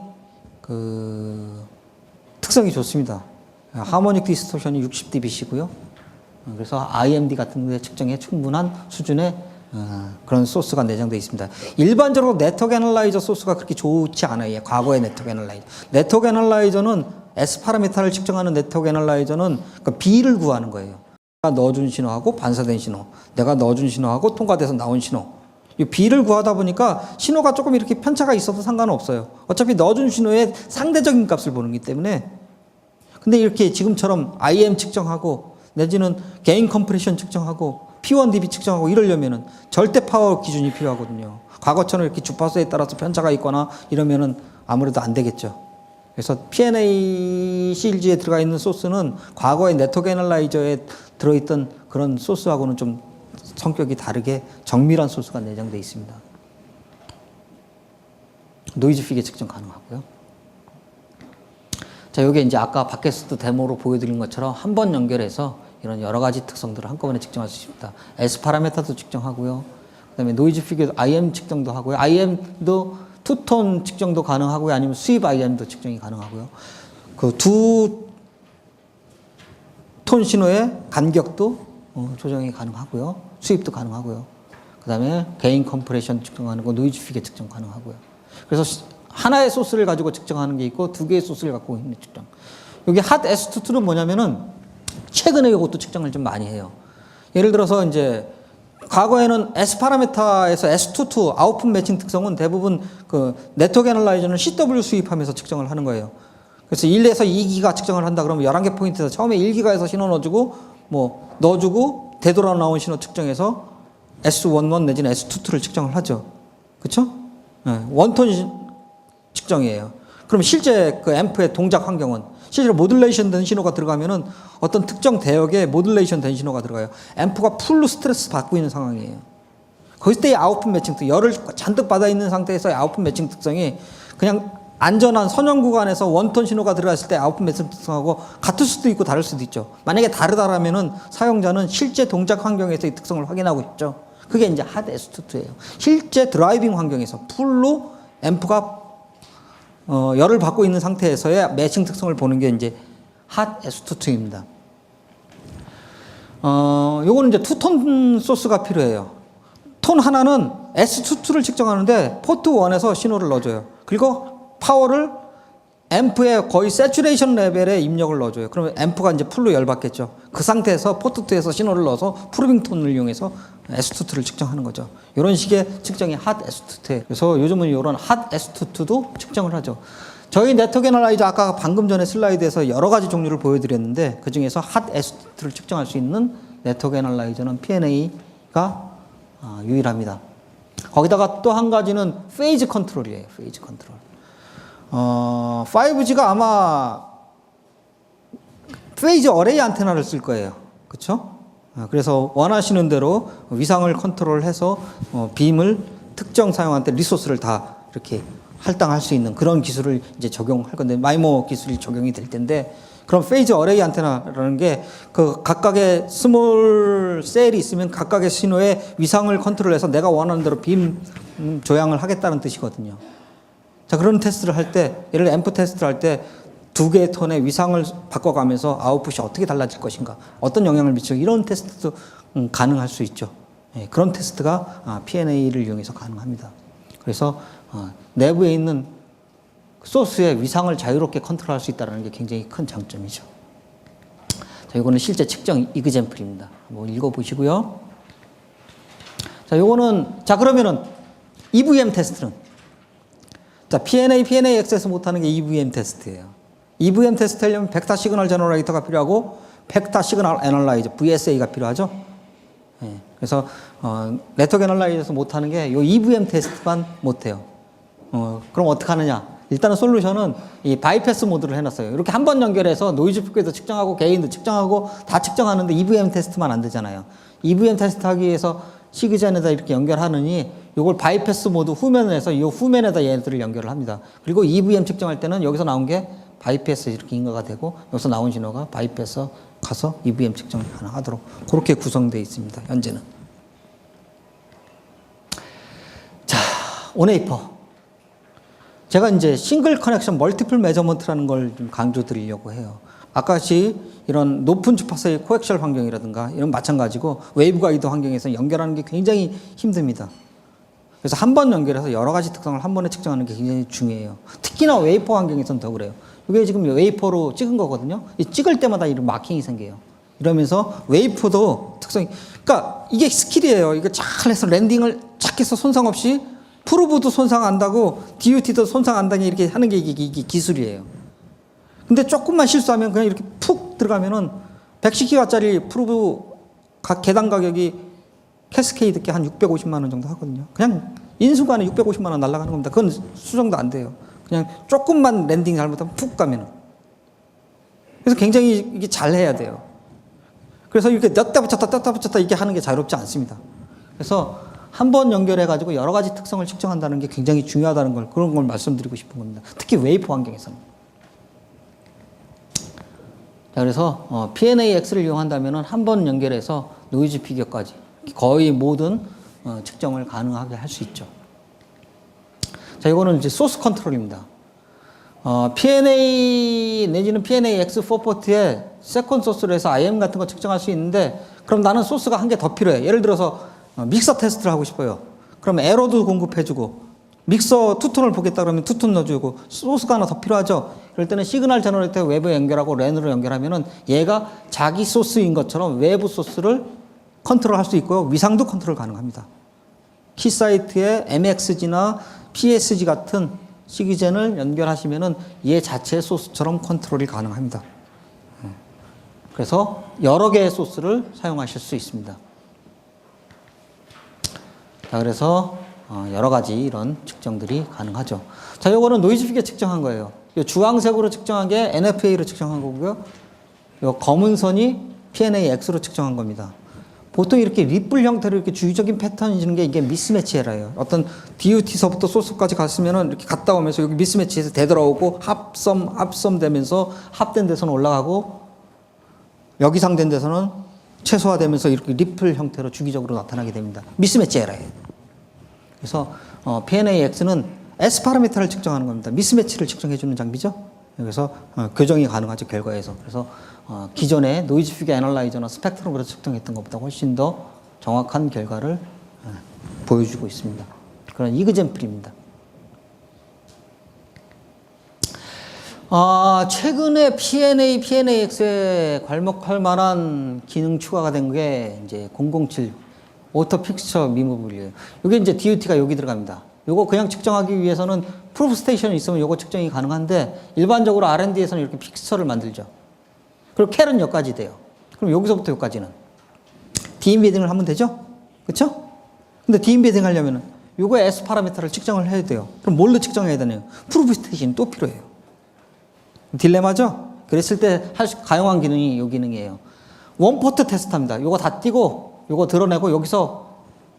특성이 좋습니다. 하모닉 디스토션이 60dB시고요. 그래서 IMD 같은 데 측정에 충분한 수준의 그런 소스가 내장되어 있습니다. 일반적으로 네트워크 애널라이저 소스가 그렇게 좋지 않아요. 과거의 네트워크 애널라이저. 네트워크 애널라이저는 S 파라미터를 측정하는 네트워크 애널라이저는 그 B를 구하는 거예요. 내가 넣어준 신호하고 반사된 신호, 내가 넣어준 신호하고 통과돼서 나온 신호. 이 B를 구하다 보니까 신호가 조금 이렇게 편차가 있어도 상관은 없어요. 어차피 넣어준 신호의 상대적인 값을 보는 거기 때문에. 근데 이렇게 지금처럼 IM 측정하고 내지는 게인 컴프레션 측정하고 P1dB 측정하고 이러려면은 절대 파워 기준이 필요하거든요. 과거처럼 이렇게 주파수에 따라서 편차가 있거나 이러면은 아무래도 안 되겠죠. 그래서 PNA CLG에 들어가 있는 소스는 과거의 네트워크 애널라이저에 들어있던 그런 소스하고는 좀 성격이 다르게 정밀한 소스가 내장되어 있습니다. 노이즈 피게 측정 가능하고요. 자, 요게 이제 아까 밖에서도 데모로 보여드린 것처럼 한 번 연결해서 이런 여러 가지 특성들을 한꺼번에 측정할 수 있습니다. S 파라미터도 측정하고요. 그 다음에 노이즈 피겨 IM 측정도 하고요. IM도 투톤 측정도 가능하고요. 아니면 수입 IM도 측정이 가능하고요. 그 두 톤 신호의 간격도 조정이 가능하고요. 수입도 가능하고요. 그 다음에 게인 컴프레션 측정하는 거, 노이즈 피겨 측정 가능하고요. 그래서 하나의 소스를 가지고 측정하는 게 있고 두 개의 소스를 갖고 있는 측정. 여기 핫 S22는 뭐냐면은 최근에 이것도 측정을 좀 많이 해요. 예를 들어서 이제 과거에는 S 파라미터에서 S22 아웃풋 매칭 특성은 대부분 그 네트워크 애널라이저는 CW 수입하면서 측정을 하는 거예요. 그래서 1에서 2기가 측정을 한다 그러면 11개 포인트에서 처음에 1기가에서 신호 넣어주고 뭐 넣어주고 되돌아 나온 신호 측정해서 S11 내지는 S22를 측정을 하죠. 그렇죠? 네, 원톤 측정이에요. 그럼 실제 그 앰프의 동작 환경은 실제로 모듈레이션 된 신호가 들어가면은 어떤 특정 대역에 모듈레이션 된 신호가 들어가요. 앰프가 풀로 스트레스 받고 있는 상황이에요. 그때의 아웃풋 매칭 특 열을 잔뜩 받아 있는 상태에서의 아웃풋 매칭 특성이 그냥 안전한 선형 구간에서 원톤 신호가 들어갔을 때 아웃풋 매칭 특성하고 같을 수도 있고 다를 수도 있죠. 만약에 다르다라면은 사용자는 실제 동작 환경에서의 특성을 확인하고 있죠. 그게 이제 핫 S22예요. 실제 드라이빙 환경에서 풀로 앰프가 열을 받고 있는 상태에서의 매칭 특성을 보는 게 이제 핫 S22입니다. 요거는 이제 투톤 소스가 필요해요. 톤 하나는 S22를 측정하는데 포트 1에서 신호를 넣어줘요. 그리고 파워를 앰프의 거의 세츄레이션 레벨에 입력을 넣어줘요. 그러면 앰프가 이제 풀로 열받겠죠. 그 상태에서 포트 2에서 신호를 넣어서 프로빙 톤을 이용해서 S22를 측정하는 거죠. 이런 식의 측정이 핫 S22예요. 그래서 요즘은 이런 핫 S22도 측정을 하죠. 저희 네트워크 애널라이저 아까 방금 전에 슬라이드에서 여러 가지 종류를 보여드렸는데 그 중에서 핫 S22를 측정할 수 있는 네트워크 애널라이저는 PNA가 유일합니다. 거기다가 또 한 가지는 페이즈 컨트롤이에요. 페이즈 컨트롤. 5G가 아마 페이즈 어레이 안테나를 쓸 거예요. 그렇죠? 그래서 원하시는 대로 위상을 컨트롤해서 빔을 특정 사용한테 리소스를 다 이렇게 할당할 수 있는 그런 기술을 이제 적용할 건데 마이모 기술이 적용이 될 텐데 그럼 페이즈 어레이 안테나라는 게 그 각각의 스몰 셀이 있으면 각각의 신호의 위상을 컨트롤해서 내가 원하는 대로 빔 조향을 하겠다는 뜻이거든요. 자, 그런 테스트를 할 때, 예를 들어 앰프 테스트를 할 때 두 개의 톤의 위상을 바꿔가면서 아웃풋이 어떻게 달라질 것인가, 어떤 영향을 미치고 이런 테스트도 가능할 수 있죠. 예, 그런 테스트가 P&A를 이용해서 가능합니다. 그래서 내부에 있는 소스의 위상을 자유롭게 컨트롤할 수 있다는 게 굉장히 큰 장점이죠. 자, 이거는 실제 측정 이그젬플입니다. 한번 읽어보시고요. 자, 요거는, 자, 그러면은 EVM 테스트는, 자, P&A X에서 못하는 게 EVM 테스트예요. EVM 테스트 하려면 벡터 시그널 제너레이터가 필요하고 벡터 시그널 애널라이저 VSA가 필요하죠. 예, 그래서 네트워크 애널라이저에서 못하는 게 요 EVM 테스트만 못해요. 그럼 어떻게 하느냐? 일단은 솔루션은 이 바이패스 모드를 해놨어요. 이렇게 한 번 연결해서 노이즈 피크도 측정하고 게인도 측정하고 다 측정하는데 EVM 테스트만 안 되잖아요. EVM 테스트 하기 위해서 시그젠에다 이렇게 연결하느니 이걸 바이패스 모드 후면에서 이 후면에다 얘네들을 연결을 합니다. 그리고 EVM 측정할 때는 여기서 나온 게 바이패스 이렇게 인가가 되고 여기서 나온 신호가 바이패스 가서 EVM 측정이 가능하도록 그렇게 구성되어 있습니다. 현재는. 자, 온웨이퍼. 제가 이제 싱글 커넥션 멀티플 메저먼트라는 걸 좀 강조 드리려고 해요. 아까같이 이런 높은 주파수의 코엑셜 환경이라든가 이런 마찬가지고 웨이브 가이드 환경에서 연결하는 게 굉장히 힘듭니다. 그래서 한 번 연결해서 여러 가지 특성을 한 번에 측정하는 게 굉장히 중요해요. 특히나 웨이퍼 환경에서는 더 그래요. 이게 지금 웨이퍼로 찍은 거거든요. 이 찍을 때마다 이런 마킹이 생겨요. 이러면서 웨이퍼도 특성이, 그러니까 이게 스킬이에요. 이거 잘 해서 랜딩을 착 해서 손상 없이 프로브도 손상 안 다고 DUT도 손상 안 당해 이렇게 하는 게 이게 기술이에요. 근데 조금만 실수하면 그냥 이렇게 푹 들어가면은 110기가짜리 프로브 각 계단 가격이 캐스케이드께 한 650만 원 정도 하거든요. 그냥 인수간에 650만 원 날아가는 겁니다. 그건 수정도 안 돼요. 그냥 조금만 랜딩 잘못하면 푹 가면은. 그래서 굉장히 이게 잘 해야 돼요. 그래서 이렇게 넣다 붙였다 이렇게 하는 게 자유롭지 않습니다. 그래서 한 번 연결해가지고 여러 가지 특성을 측정한다는 게 굉장히 중요하다는 걸, 그런 걸 말씀드리고 싶은 겁니다. 특히 웨이퍼 환경에서는. 자, 그래서 P&A-X를 이용한다면 한 번 연결해서 노이즈 피겨까지 거의 모든 측정을 가능하게 할 수 있죠. 자, 이거는 이제 소스 컨트롤입니다. P&A 내지는 P&A-X 4포트에 세컨 소스로 해서 IM 같은 거 측정할 수 있는데, 그럼 나는 소스가 한 개 더 필요해. 예를 들어서 믹서 테스트를 하고 싶어요. 그럼 에러도 공급해주고, 믹서 투톤을 보겠다 그러면 투톤 넣어주고, 소스가 하나 더 필요하죠. 그럴 때는 시그널 제너레이터 외부에 연결하고 랜으로 연결하면은 얘가 자기 소스인 것처럼 외부 소스를 컨트롤 할 수 있고요. 위상도 컨트롤 가능합니다. 키사이트에 MXG나 PSG 같은 시기젠을 연결하시면은 얘 자체의 소스처럼 컨트롤이 가능합니다. 그래서 여러 개의 소스를 사용하실 수 있습니다. 자, 그래서 여러 가지 이런 측정들이 가능하죠. 자, 요거는 노이즈 피겨 측정한 거예요. 요 주황색으로 측정한 게 NFA로 측정한 거고요. 요 검은 선이 P&A-X로 측정한 겁니다. 보통 이렇게 리플 형태로 이렇게 주기적인 패턴이 지는 게 이게 미스매치 에러예요. 어떤 DUT서부터 소스까지 갔으면은 이렇게 갔다 오면서 여기 미스매치에서 되돌아오고 합섬 되면서 합된 데서는 올라가고 여기상된 데서는 최소화되면서 이렇게 리플 형태로 주기적으로 나타나게 됩니다. 미스매치 에러예요. 그래서 P&A-X는 S 파라미터를 측정하는 겁니다. 미스매치를 측정해 주는 장비죠. 그래서 교정이 가능하죠, 결과에서. 그래서 기존의 노이즈 피겨 애널라이저나 스펙트럼으로 측정했던 것보다 훨씬 더 정확한 결과를 보여주고 있습니다. 그런 이그젬플입니다. 최근에 P&A-X에 괄목할 만한 기능 추가가 된 게 이제 007 오토 픽스처 리무블이에요. 이게 이제 DUT가 여기 들어갑니다. 요거 그냥 측정하기 위해서는 프루프 스테이션이 있으면 요거 측정이 가능한데, 일반적으로 R&D에서는 이렇게 픽스처를 만들죠. 그리고 캘은 여기까지 돼요. 그럼 여기서부터 여기까지는 디임베딩을 하면 되죠? 그쵸? 근데 디임베딩 하려면은 요거의 S 파라미터를 측정을 해야 돼요. 그럼 뭘로 측정해야 되나요? 프루프 스테이션이 또 필요해요. 딜레마죠? 그랬을 때 가용한 기능이 요 기능이에요. 원포트 테스트합니다. 요거 다 띄고 요거 드러내고 여기서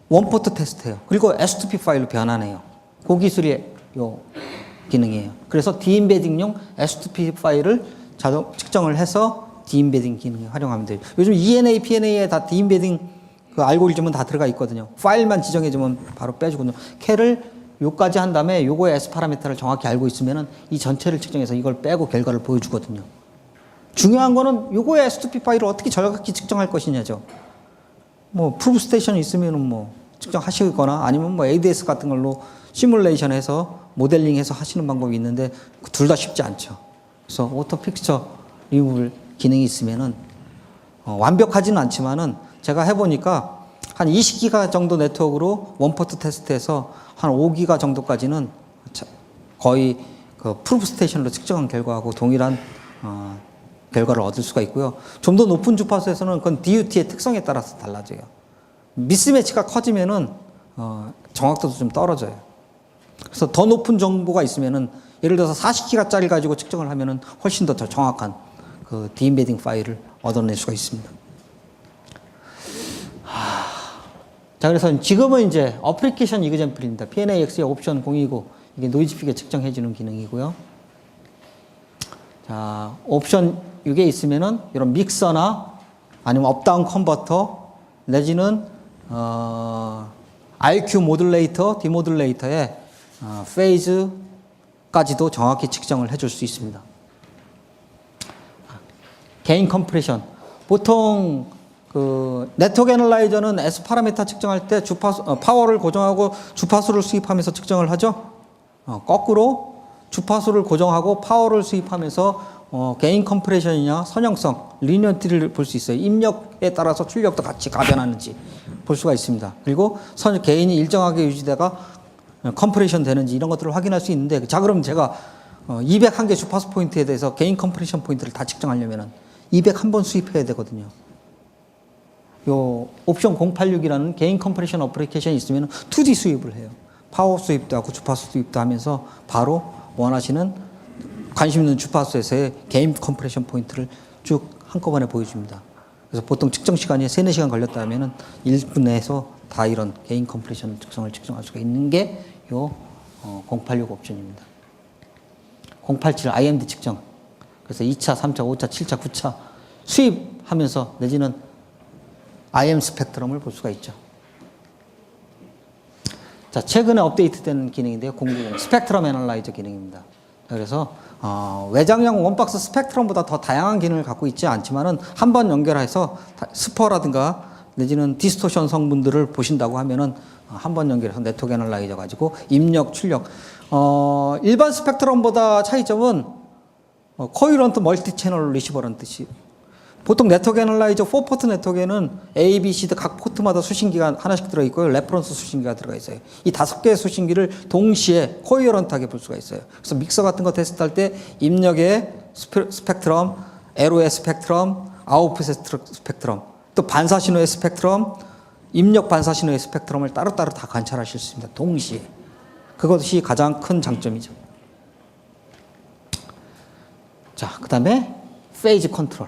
원포트 테스트해요. 그리고 S2P 파일로 변환해요. 그 기술이 요 기능이에요. 그래서 디임베딩용 S2P 파일을 자동 측정을 해서 디임베딩 기능을 활용하면 돼요. 요즘 ENA, P&A에 다 디임베딩 그 알고리즘은 다 들어가 있거든요. 파일만 지정해주면 바로 빼주거든요. 캘을 요까지 한 다음에 요거의 S 파라미터를 정확히 알고 있으면은 이 전체를 측정해서 이걸 빼고 결과를 보여주거든요. 중요한 거는 요거의 S2P 파일을 어떻게 정확히 측정할 것이냐죠. 뭐 프루프 스테이션이 있으면은 뭐 측정하시거나 아니면 뭐 ADS 같은 걸로 시뮬레이션해서 모델링해서 하시는 방법이 있는데 둘 다 쉽지 않죠. 그래서 오토 픽처 리무블 기능이 있으면은 완벽하지는 않지만은 제가 해보니까 한 20기가 정도 네트워크로 원포트 테스트해서 한 5기가 정도까지는 거의 그 프루프 스테이션으로 측정한 결과하고 동일한 결과를 얻을 수가 있고요. 좀 더 높은 주파수에서는 그건 DUT의 특성에 따라서 달라져요. 미스매치가 커지면은 정확도도 좀 떨어져요. 그래서 더 높은 정보가 있으면은 예를 들어서 40기가짜리 가지고 측정을 하면은 훨씬 더 정확한 그 디임베딩 파일을 얻어낼 수가 있습니다. 자, 그래서 지금은 이제 어플리케이션 이그젬플입니다. PNAX의 옵션 029 이게 노이즈 피겨 측정해 주는 기능이고요. 자, 옵션 이게 있으면은 이런 믹서나 아니면 업다운 컨버터 내지는 RQ 모듈레이터, 디모듈레이터의 페이즈까지도 정확히 측정을 해줄 수 있습니다. 게인 컴프레션. 보통 그 네트워크 애널라이저는 S 파라미터 측정할 때 주파수, 파워를 고정하고 주파수를 수입하면서 측정을 하죠. 거꾸로 주파수를 고정하고 파워를 수입하면서 게인 컴프레션이냐 선형성, 리니어티를 볼 수 있어요. 입력에 따라서 출력도 같이 가변하는지 볼 수가 있습니다. 그리고 게인이 일정하게 유지되가 컴프레션 되는지 이런 것들을 확인할 수 있는데, 자, 그럼 제가 201개 주파수 포인트에 대해서 게인 컴프레션 포인트를 다 측정하려면 201번 수입해야 되거든요. 요 옵션 086이라는 게인 컴프레션 어플리케이션이 있으면 2D 수입을 해요. 파워 수입도 하고 주파수 수입도 하면서 바로 원하시는 관심 있는 주파수에서의 게인 컴프레션 포인트를 쭉 한꺼번에 보여줍니다. 그래서 보통 측정 시간이 3, 4시간 걸렸다 하면은 1분 내에서 다 이런 게인 컴프레션 특성을 측정할 수가 있는 게 요 086 옵션입니다. 087 IMD 측정. 그래서 2차, 3차, 5차, 7차, 9차 수입하면서 내지는 IM 스펙트럼을 볼 수가 있죠. 자, 최근에 업데이트된 기능인데요. 090 스펙트럼 애널라이저 기능입니다. 그래서 외장형 원박스 스펙트럼보다 더 다양한 기능을 갖고 있지 않지만은 한번 연결해서 스퍼라든가 내지는 디스토션 성분들을 보신다고 하면은 한번 연결해서 네트워크 애널라이저 가지고 입력, 출력. 일반 스펙트럼보다 차이점은 코이런트 멀티 채널 리시버라는 뜻이. 보통 네트워크 애널라이저 4포트 네트워크에는 A, B, C 각 포트마다 수신기가 하나씩 들어있고요. 레퍼런스 수신기가 들어가 있어요. 이 5개의 수신기를 동시에 코이어런트하게 볼 수가 있어요. 그래서 믹서 같은 거 테스트할 때 입력의 스펙트럼, 에로의 스펙트럼, 아웃풋의 스펙트럼, 또 반사신호의 스펙트럼, 입력 반사신호의 스펙트럼을 따로따로 다 관찰하실 수 있습니다. 동시에. 그것이 가장 큰 장점이죠. 자, 그 다음에 페이즈 컨트롤.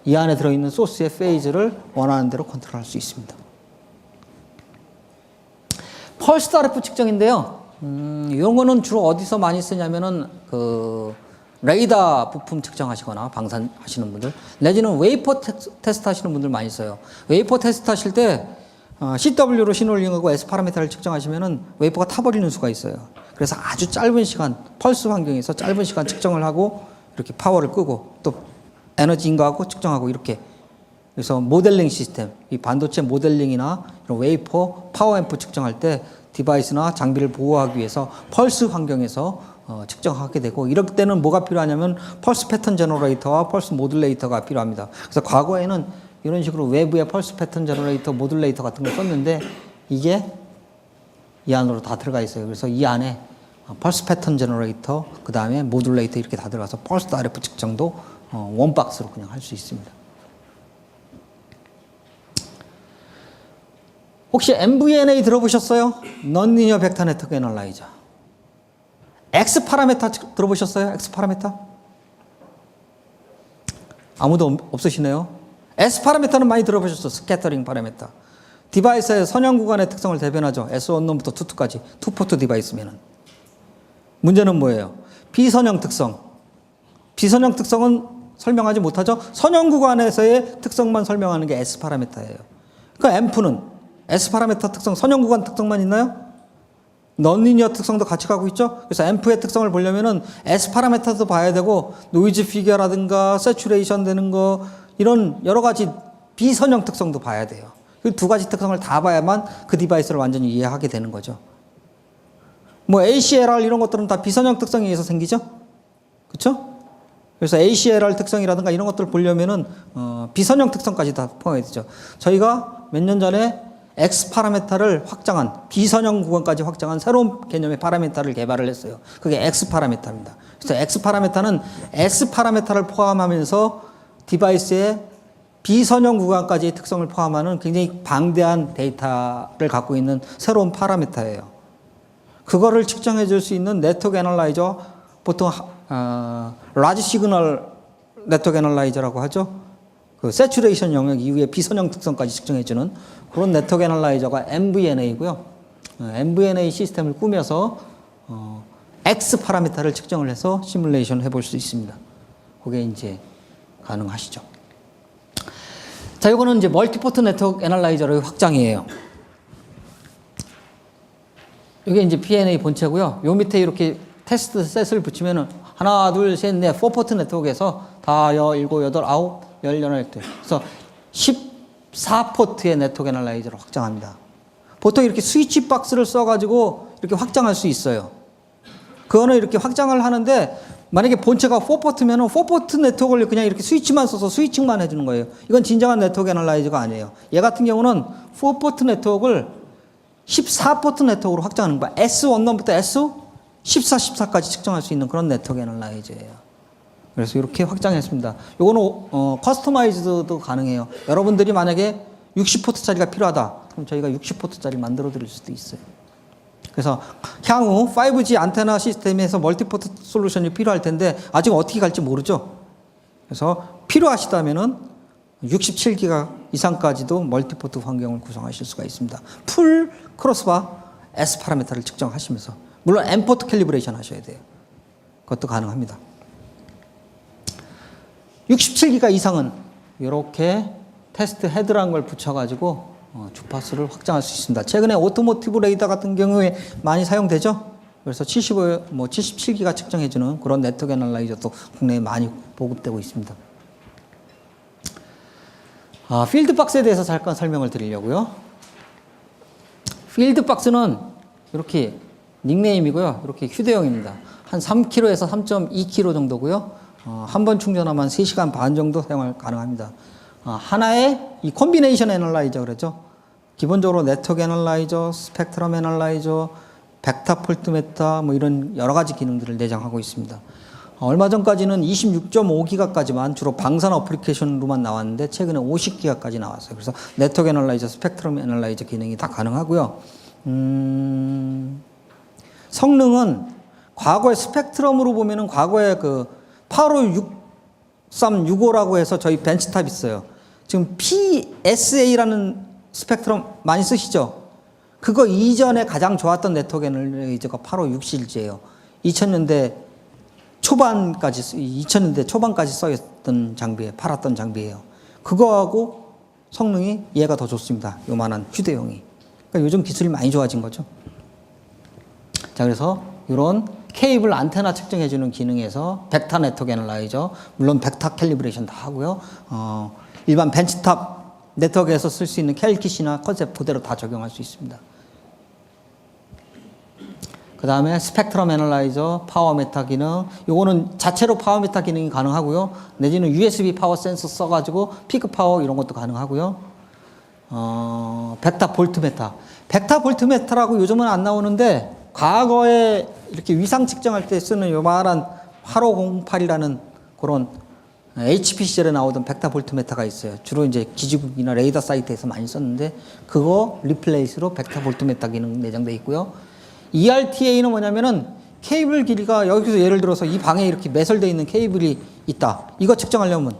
이 안에 들어있는 소스의 페이즈를 원하는 대로 컨트롤할 수 있습니다. 펄스 RF 측정인데요. 이런 거는 주로 어디서 많이 쓰냐면은 그 레이더 부품 측정하시거나 방산하시는 분들, 내지는 웨이퍼 테스트 하시는 분들 많이 써요. 웨이퍼 테스트 하실 때 CW로 신홀링하고 S 파라미터를 측정하시면은 웨이퍼가 타버리는 수가 있어요. 그래서 아주 짧은 시간, 펄스 환경에서 짧은 시간 측정을 하고 이렇게 파워를 끄고 또 에너지 인가하고 측정하고 이렇게. 그래서 모델링 시스템, 이 반도체 모델링이나 이런 웨이퍼, 파워 앰프 측정할 때 디바이스나 장비를 보호하기 위해서 펄스 환경에서 측정하게 되고, 이럴 때는 뭐가 필요하냐면 펄스 패턴 제너레이터와 펄스 모듈레이터가 필요합니다. 그래서 과거에는 이런 식으로 외부에 펄스 패턴 제너레이터, 모듈레이터 같은 걸 썼는데 이게 이 안으로 다 들어가 있어요. 그래서 이 안에 펄스 패턴 제너레이터, 그 다음에 모듈레이터 이렇게 다 들어가서 펄스 RF 측정도 원박스로 그냥 할 수 있습니다. 혹시 MVNA 들어보셨어요? Non-Linear Vector Network Analyzer. X 파라미터 들어보셨어요? X 파라미터? 아무도 없으시네요. S 파라미터는 많이 들어보셨죠? 스캐터링 파라미터. 디바이스의 선형 구간의 특성을 대변하죠. S1부터 2까지. 투포트 디바이스면은. 문제는 뭐예요? 비선형 특성. 비선형 특성은 설명하지 못하죠. 선형 구간에서의 특성만 설명하는 게 S 파라미터예요. 그러니까 앰프는 S 파라미터 특성, 선형 구간 특성만 있나요? 넌리니어 특성도 같이 가고 있죠. 그래서 앰프의 특성을 보려면은 S 파라미터도 봐야 되고, 노이즈 피겨라든가 세츄레이션 되는 거, 이런 여러 가지 비선형 특성도 봐야 돼요. 그 두 가지 특성을 다 봐야만 그 디바이스를 완전히 이해하게 되는 거죠. 뭐 ACLR 이런 것들은 다 비선형 특성에 의해서 생기죠. 그렇죠? 그래서 ACLR 특성이라든가 이런 것들을 보려면은 비선형 특성까지 다 포함해야 되죠. 저희가 몇 년 전에 X 파라메타를 확장한 비선형 구간까지 확장한 새로운 개념의 파라메타를 개발을 했어요. 그게 X 파라메타입니다. 그래서 X 파라메타는 S 파라메타를 포함하면서 디바이스의 비선형 구간까지의 특성을 포함하는 굉장히 방대한 데이터를 갖고 있는 새로운 파라메타예요. 그거를 측정해 줄 수 있는 네트워크 애널라이저, 보통 라지 시그널 네트워크 애널라이저라고 하죠. 그 세츄레이션 영역 이후에 비선형 특성까지 측정해 주는 그런 네트워크 애널라이저가 MVNA고요. MVNA 시스템을 꾸며서 X 파라미터를 측정을 해서 시뮬레이션 해볼 수 있습니다. 그게 이제 가능하시죠. 자, 이거는 이제 멀티포트 네트워크 애널라이저의 확장이에요. 이게 이제 PNA 본체고요. 요 밑에 이렇게 테스트 셋을 붙이면은 하나, 둘, 셋, 넷, 4포트 네트워크에서 다 17, 8, 9, 18. 그래서 14포트의 네트워크 애널라이저를 확장합니다. 보통 이렇게 스위치 박스를 써가지고 이렇게 확장할 수 있어요. 그거는 이렇게 확장을 하는데 만약에 본체가 4포트면은 4포트 네트워크를 그냥 이렇게 스위치만 써서 스위칭만 해주는 거예요. 이건 진정한 네트워크 애널라이저가 아니에요. 얘 같은 경우는 4포트 네트워크를 14포트 네트워크로 확장하는 거야. S1부터 S14, 14까지 측정할 수 있는 그런 네트워크 애널라이저예요. 그래서 이렇게 확장했습니다. 요거는 커스터마이즈도 가능해요. 여러분들이 만약에 60포트짜리가 필요하다. 그럼 저희가 60포트짜리 만들어 드릴 수도 있어요. 그래서 향후 5G 안테나 시스템에서 멀티포트 솔루션이 필요할 텐데 아직 어떻게 갈지 모르죠. 그래서 필요하시다면은 67기가 이상까지도 멀티포트 환경을 구성하실 수가 있습니다. 풀 크로스바 S 파라미터를 측정하시면서 물론 M포트 캘리브레이션 하셔야 돼요. 그것도 가능합니다. 67기가 이상은 이렇게 테스트 헤드라는 걸 붙여가지고 주파수를 확장할 수 있습니다. 최근에 오토모티브 레이더 같은 경우에 많이 사용되죠. 그래서 77기가 측정해주는 그런 네트워크 애널라이저도 국내에 많이 보급되고 있습니다. 필드박스에 대해서 잠깐 설명을 드리려고요. 필드박스는 이렇게 닉네임이고요. 이렇게 휴대용입니다. 한 3kg에서 3.2kg 정도고요. 한 번 충전하면 3시간 반 정도 사용 가능합니다. 하나의 이 콤비네이션 애널라이저 그러죠. 기본적으로 네트워크 애널라이저, 스펙트럼 애널라이저, 벡터 폴트메타 뭐 이런 여러 가지 기능들을 내장하고 있습니다. 얼마 전까지는 26.5기가까지만 주로 방산 어플리케이션으로만 나왔는데 최근에 50기가까지 나왔어요. 그래서 네트워크 애널라이저, 스펙트럼 애널라이저 기능이 다 가능하고요. 성능은 과거에 스펙트럼으로 보면은 과거에 그 856365라고 해서 저희 벤치탑 있어요. 지금 PSA라는 스펙트럼 많이 쓰시죠? 그거 이전에 가장 좋았던 네트워크 애널라이저가 8561G예요. 2000년대 초반까지 써있던 장비에 팔았던 장비예요. 그거하고 성능이 얘가 더 좋습니다. 요만한 휴대용이. 그러니까 요즘 기술이 많이 좋아진 거죠. 자, 그래서 이런 케이블 안테나 측정해주는 기능에서 벡터 네트워크 애널라이저, 물론 벡터 캘리브레이션 다 하고요. 일반 벤치탑 네트워크에서 쓸 수 있는 캘킷이나 컨셉 그대로 다 적용할 수 있습니다. 그 다음에 스펙트럼 애널라이저, 파워 메타 기능. 요거는 자체로 파워 메타 기능이 가능하고요. 내지는 USB 파워 센서 써가지고 피크 파워 이런 것도 가능하고요. 벡터 볼트메타. 벡터 볼트메타라고 요즘은 안 나오는데 과거에 이렇게 위상 측정할 때 쓰는 요만한 8508이라는 그런 HP 시절에 나오던 벡터 볼트메타가 있어요. 주로 이제 기지국이나 레이더 사이트에서 많이 썼는데 그거 리플레이스로 벡터 볼트메타 기능 내장돼 있고요. ERTA는 뭐냐면은 케이블 길이가 여기서 예를 들어서 이 방에 이렇게 매설되어 있는 케이블이 있다. 이거 측정하려면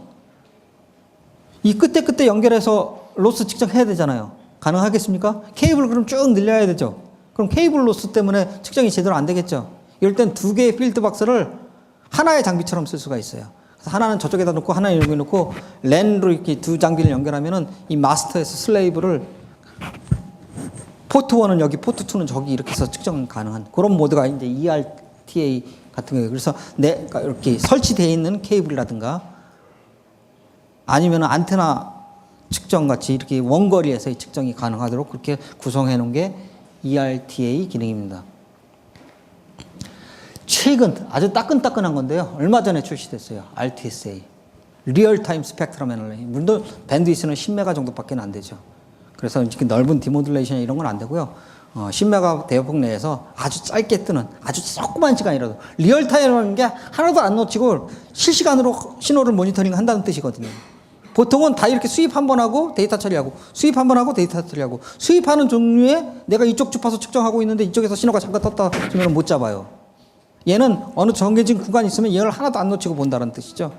이 끝에 연결해서 로스 측정해야 되잖아요. 가능하겠습니까? 케이블을 그럼 쭉 늘려야 되죠. 그럼 케이블 로스 때문에 측정이 제대로 안 되겠죠. 이럴 땐 두 개의 필드박스를 하나의 장비처럼 쓸 수가 있어요. 그래서 하나는 저쪽에다 놓고 하나는 여기 놓고 랜으로 이렇게 두 장비를 연결하면은 이 마스터에서 슬레이브를 포트 1은 여기, 포트 2는 저기 이렇게 해서 측정 가능한 그런 모드가 이제 ERTA 같은 거예요. 그래서 그러니까 이렇게 설치되어 있는 케이블이라든가 아니면 안테나 측정 같이 이렇게 원거리에서의 측정이 가능하도록 그렇게 구성해 놓은 게 ERTA 기능입니다. 최근 아주 따끈따끈한 건데요. 얼마 전에 출시됐어요. RTSA. 리얼타임 스펙트럼 애널라이저. 물론 밴드위스는 10메가 정도밖에 안 되죠. 그래서 이렇게 넓은 디모듈레이션 이런 건 안 되고요. 10메가 대역폭 내에서 아주 짧게 뜨는 아주 조그만 시간이라도 리얼타임이라는 게 하나도 안 놓치고 실시간으로 신호를 모니터링 한다는 뜻이거든요. 보통은 다 이렇게 수입 한 번 하고 데이터 처리하고 수입 한 번 하고 데이터 처리하고 수입하는 종류에 내가 이쪽 주파수 측정하고 있는데 이쪽에서 신호가 잠깐 떴다 그러면 못 잡아요. 얘는 어느 정해진 구간이 있으면 얘를 하나도 안 놓치고 본다는 뜻이죠.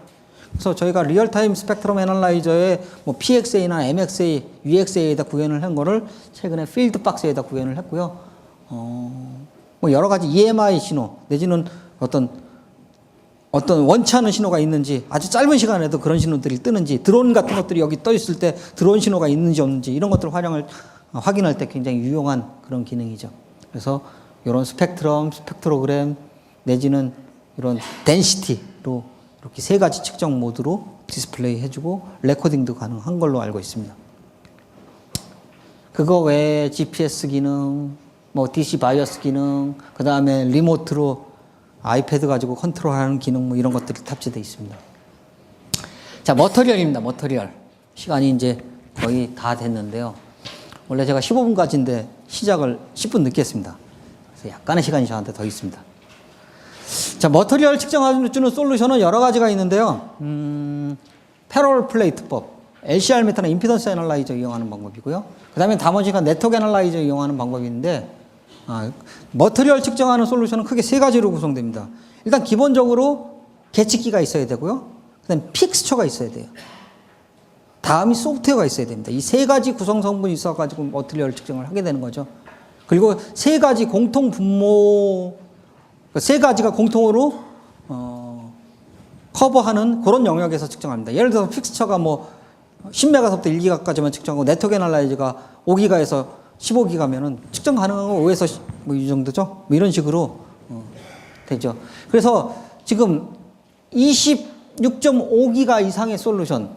그래서 저희가 리얼타임 스펙트럼 애널라이저에 뭐 PXA나 MXA, UXA에다 구현을 한 거를 최근에 필드박스에다 구현을 했고요. 뭐 여러 가지 EMI 신호 내지는 어떤 원치 않은 신호가 있는지 아주 짧은 시간에도 그런 신호들이 뜨는지 드론 같은 것들이 여기 떠 있을 때 드론 신호가 있는지 없는지 이런 것들을 확인할 때 굉장히 유용한 그런 기능이죠. 그래서 이런 스펙트로그램 내지는 이런 덴시티로 이렇게 세 가지 측정 모드로 디스플레이 해주고 레코딩도 가능한 걸로 알고 있습니다. 그거 외에 GPS 기능, 뭐 DC 바이어스 기능, 그 다음에 리모트로 아이패드 가지고 컨트롤하는 기능 뭐 이런 것들이 탑재되어 있습니다. 자, 머터리얼입니다. 머터리얼. 시간이 이제 거의 다 됐는데요. 원래 제가 15분까지인데 시작을 10분 늦게 했습니다. 그래서 약간의 시간이 저한테 더 있습니다. 자, 머터리얼 측정해주는 솔루션은 여러 가지가 있는데요. 패러럴 플레이트법, LCR 메타나 임피던스 애널라이저 이용하는 방법이고요. 그 다음에 나머지가 네트워크 애널라이저 이용하는 방법이 있는데, 머터리얼 측정하는 솔루션은 크게 세 가지로 구성됩니다. 일단 기본적으로 계측기가 있어야 되고요. 그 다음에 픽스처가 있어야 돼요. 다음이 소프트웨어가 있어야 됩니다. 이 세 가지 구성 성분이 있어가지고 머터리얼 측정을 하게 되는 거죠. 그리고 세 가지 공통 분모, 세 가지가 공통으로 커버하는 그런 영역에서 측정합니다. 예를 들어서 픽스처가 뭐 10메가서부터 1기가까지만 측정하고 네트워크 애널라이저가 5기가에서 15기가면은 측정 가능한 건 5에서 뭐 이 정도죠. 뭐 이런 식으로 되죠. 그래서 지금 26.5기가 이상의 솔루션,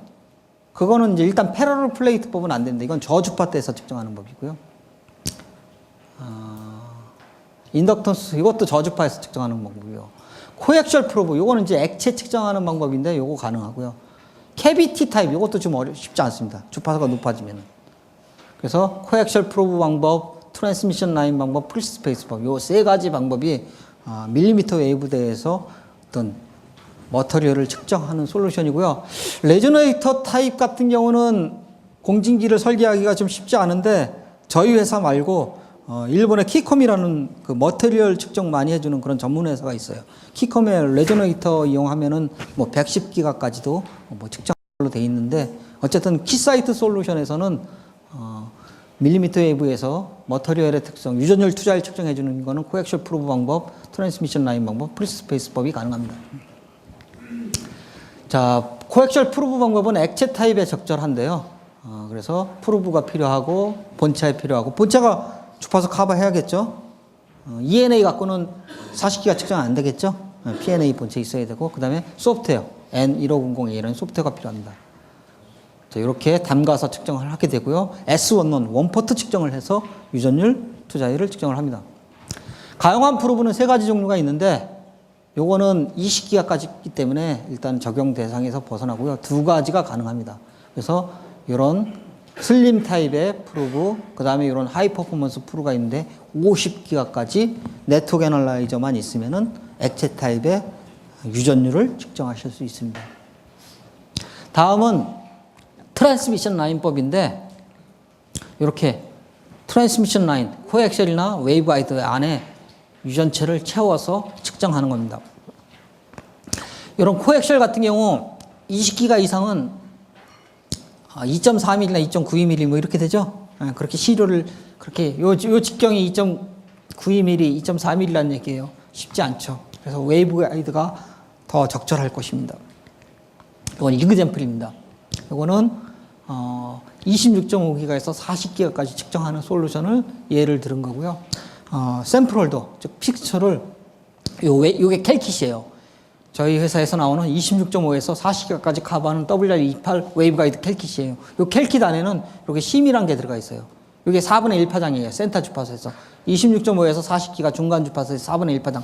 그거는 이제 일단 패러럴 플레이트법은 안 되는데 이건 저주파 때에서 측정하는 법이고요. 인덕턴스, 이것도 저주파에서 측정하는 방법이고요. 코액셜 프로브, 요거는 이제 액체 측정하는 방법인데 요거 가능하고요. 캐비티 타입, 요것도 좀 쉽지 않습니다. 주파수가 높아지면. 그래서 코액셜 프로브 방법, 트랜스미션 라인 방법, 프리스페이스 방법, 요 세 가지 방법이 밀리미터 웨이브대에서 어떤 머터리얼을 측정하는 솔루션이고요. 레조네이터 타입 같은 경우는 공진기를 설계하기가 좀 쉽지 않은데 저희 회사 말고 일본의 키컴이라는 그 머터리얼 측정 많이 해주는 그런 전문 회사가 있어요. 키컴의 레조네이터 이용하면은 뭐 110기가까지도 뭐 측정으로 돼 있는데 어쨌든 키사이트 솔루션에서는 밀리미터 웨이브에서 머터리얼의 특성, 유전율 투자를 측정해 주는 거는 코액셜 프로브 방법, 트랜스미션 라인 방법, 프리스페이스법이 가능합니다. 자, 코액셜 프로브 방법은 액체 타입에 적절한데요. 그래서 프로브가 필요하고 본체에 필요하고 본체가 주파수 커버해야겠죠. ENA 갖고는 40기가 측정 안 되겠죠. PNA 본체 있어야 되고 그 다음에 소프트웨어 N1500A라는 소프트웨어가 필요합니다. 자, 이렇게 담가서 측정을 하게 되고요. S1론 원포트 측정을 해서 유전율 투자율을 측정을 합니다. 가용한 프로브는 세 가지 종류가 있는데 요거는 20기가까지 있기 때문에 일단 적용 대상에서 벗어나고요. 두 가지가 가능합니다. 그래서 이런 슬림 타입의 프로브, 그 다음에 이런 하이 퍼포먼스 프로가 있는데 50기가까지 네트워크 애널라이저만 있으면은 액체 타입의 유전율을 측정하실 수 있습니다. 다음은 트랜스미션 라인법인데 이렇게 트랜스미션 라인, 코엑셀이나 웨이브가이드 안에 유전체를 채워서 측정하는 겁니다. 이런 코엑셀 같은 경우 20기가 이상은 2.4mm나 2.92mm 뭐 이렇게 되죠. 그렇게 시료를 그렇게 요 직경이 2.92mm, 2.4mm라는 얘기예요. 쉽지 않죠. 그래서 웨이브가이드가 더 적절할 것입니다. 이건 이그젬플입니다. 이거는 26.5기가에서 40기가까지 측정하는 솔루션을 예를 들은 거고요. 샘플 홀더, 즉 픽처를 요게 캘킷이에요. 저희 회사에서 나오는 26.5에서 40기가까지 커버하는 WR28 웨이브가이드 캘킷이에요. 이 캘킷 안에는 이렇게 심이란 게 들어가 있어요. 이게 4분의 1 파장이에요. 센터 주파수에서 26.5에서 40기가 중간 주파수에서 4분의 1 파장.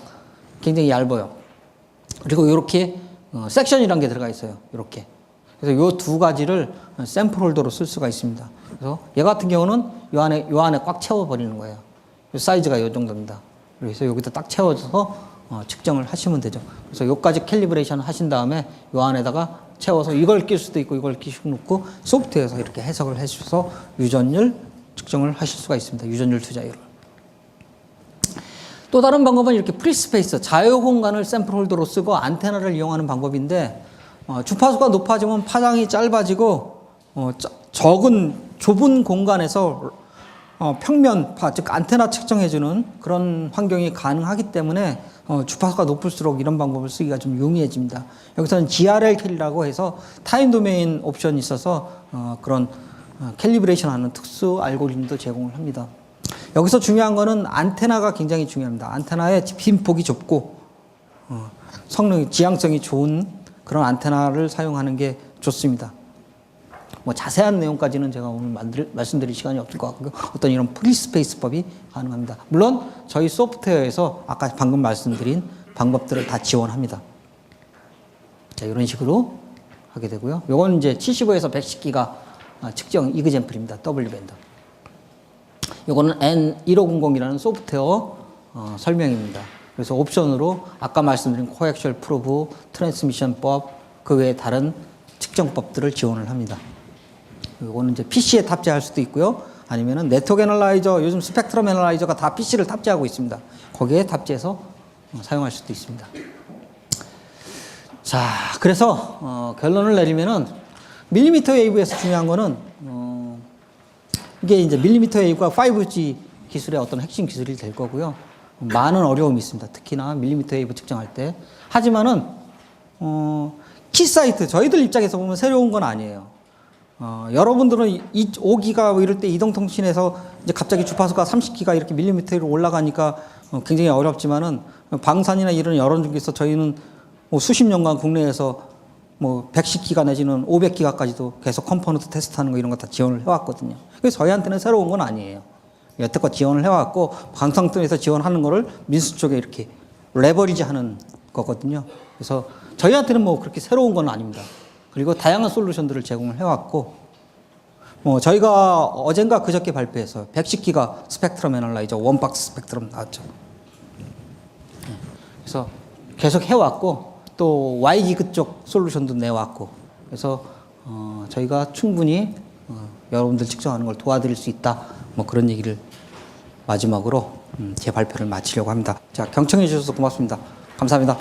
굉장히 얇아요. 그리고 이렇게 섹션이란 게 들어가 있어요. 이렇게. 그래서 이 두 가지를 샘플 홀더로 쓸 수가 있습니다. 그래서 얘 같은 경우는 요 안에 꽉 채워버리는 거예요. 요 사이즈가 요 정도입니다. 그래서 여기다 딱 채워서 측정을 하시면 되죠. 그래서 요까지 캘리브레이션 하신 다음에 요 안에다가 채워서 이걸 낄 수도 있고 이걸 끼시고 놓고 소프트웨어에서 이렇게 해석을 해주셔서 유전율 측정을 하실 수가 있습니다. 유전율 투자율. 또 다른 방법은 이렇게 프리스페이스, 자유 공간을 샘플 홀더로 쓰고 안테나를 이용하는 방법인데 주파수가 높아지면 파장이 짧아지고 적은 좁은 공간에서 평면파, 즉 안테나 측정해주는 그런 환경이 가능하기 때문에 주파수가 높을수록 이런 방법을 쓰기가 좀 용이해집니다. 여기서는 GRL 캘리라고 해서 타임 도메인 옵션이 있어서 그런 캘리브레이션 하는 특수 알고리즘도 제공을 합니다. 여기서 중요한 거는 안테나가 굉장히 중요합니다. 안테나의 빈폭이 좁고 성능이, 지향성이 좋은 그런 안테나를 사용하는 게 좋습니다. 뭐 자세한 내용까지는 제가 오늘 말씀드릴 시간이 없을 것 같고요. 어떤 이런 프리스페이스법이 가능합니다. 물론 저희 소프트웨어에서 아까 방금 말씀드린 방법들을 다 지원합니다. 자, 이런 식으로 하게 되고요. 요건 이제 75에서 110기가 측정 이그젠플입니다. W밴드. 요거는 N1500이라는 소프트웨어 설명입니다. 그래서 옵션으로 아까 말씀드린 코엑셜 프로브, 트랜스미션법, 그 외에 다른 측정법들을 지원을 합니다. 이거는 이제 PC에 탑재할 수도 있고요. 아니면은 네트워크 애널라이저, 요즘 스펙트럼 애널라이저가 다 PC를 탑재하고 있습니다. 거기에 탑재해서 사용할 수도 있습니다. 자, 그래서 결론을 내리면은 밀리미터 웨이브에서 중요한 거는 이게 이제 밀리미터 웨이브가 5G 기술의 어떤 핵심 기술이 될 거고요. 많은 어려움이 있습니다. 특히나 밀리미터 웨이브 측정할 때. 하지만은 키 사이트, 저희들 입장에서 보면 새로운 건 아니에요. 여러분들은 5기가 이럴 때 이동통신에서 이제 갑자기 주파수가 30기가 이렇게 밀리미터로 올라가니까 굉장히 어렵지만은 방산이나 이런 여론중계에서 저희는 뭐 수십 년간 국내에서 뭐 110기가 내지는 500기가까지도 계속 컴포넌트 테스트하는 거 이런 거 다 지원을 해왔거든요. 그래서 저희한테는 새로운 건 아니에요. 여태껏 지원을 해왔고 방송통에서 지원하는 거를 민수 쪽에 이렇게 레버리지 하는 거거든요. 그래서 저희한테는 뭐 그렇게 새로운 건 아닙니다. 그리고 다양한 솔루션들을 제공을 해왔고, 뭐 저희가 어젠가 그저께 발표해서 110기가 스펙트럼 애널라이저 원박스 스펙트럼 나왔죠. 그래서 계속 해왔고 또 Y기그 쪽 솔루션도 내왔고, 그래서 저희가 충분히 여러분들 측정하는 걸 도와드릴 수 있다. 뭐 그런 얘기를 마지막으로 제 발표를 마치려고 합니다. 자, 경청해 주셔서 고맙습니다. 감사합니다.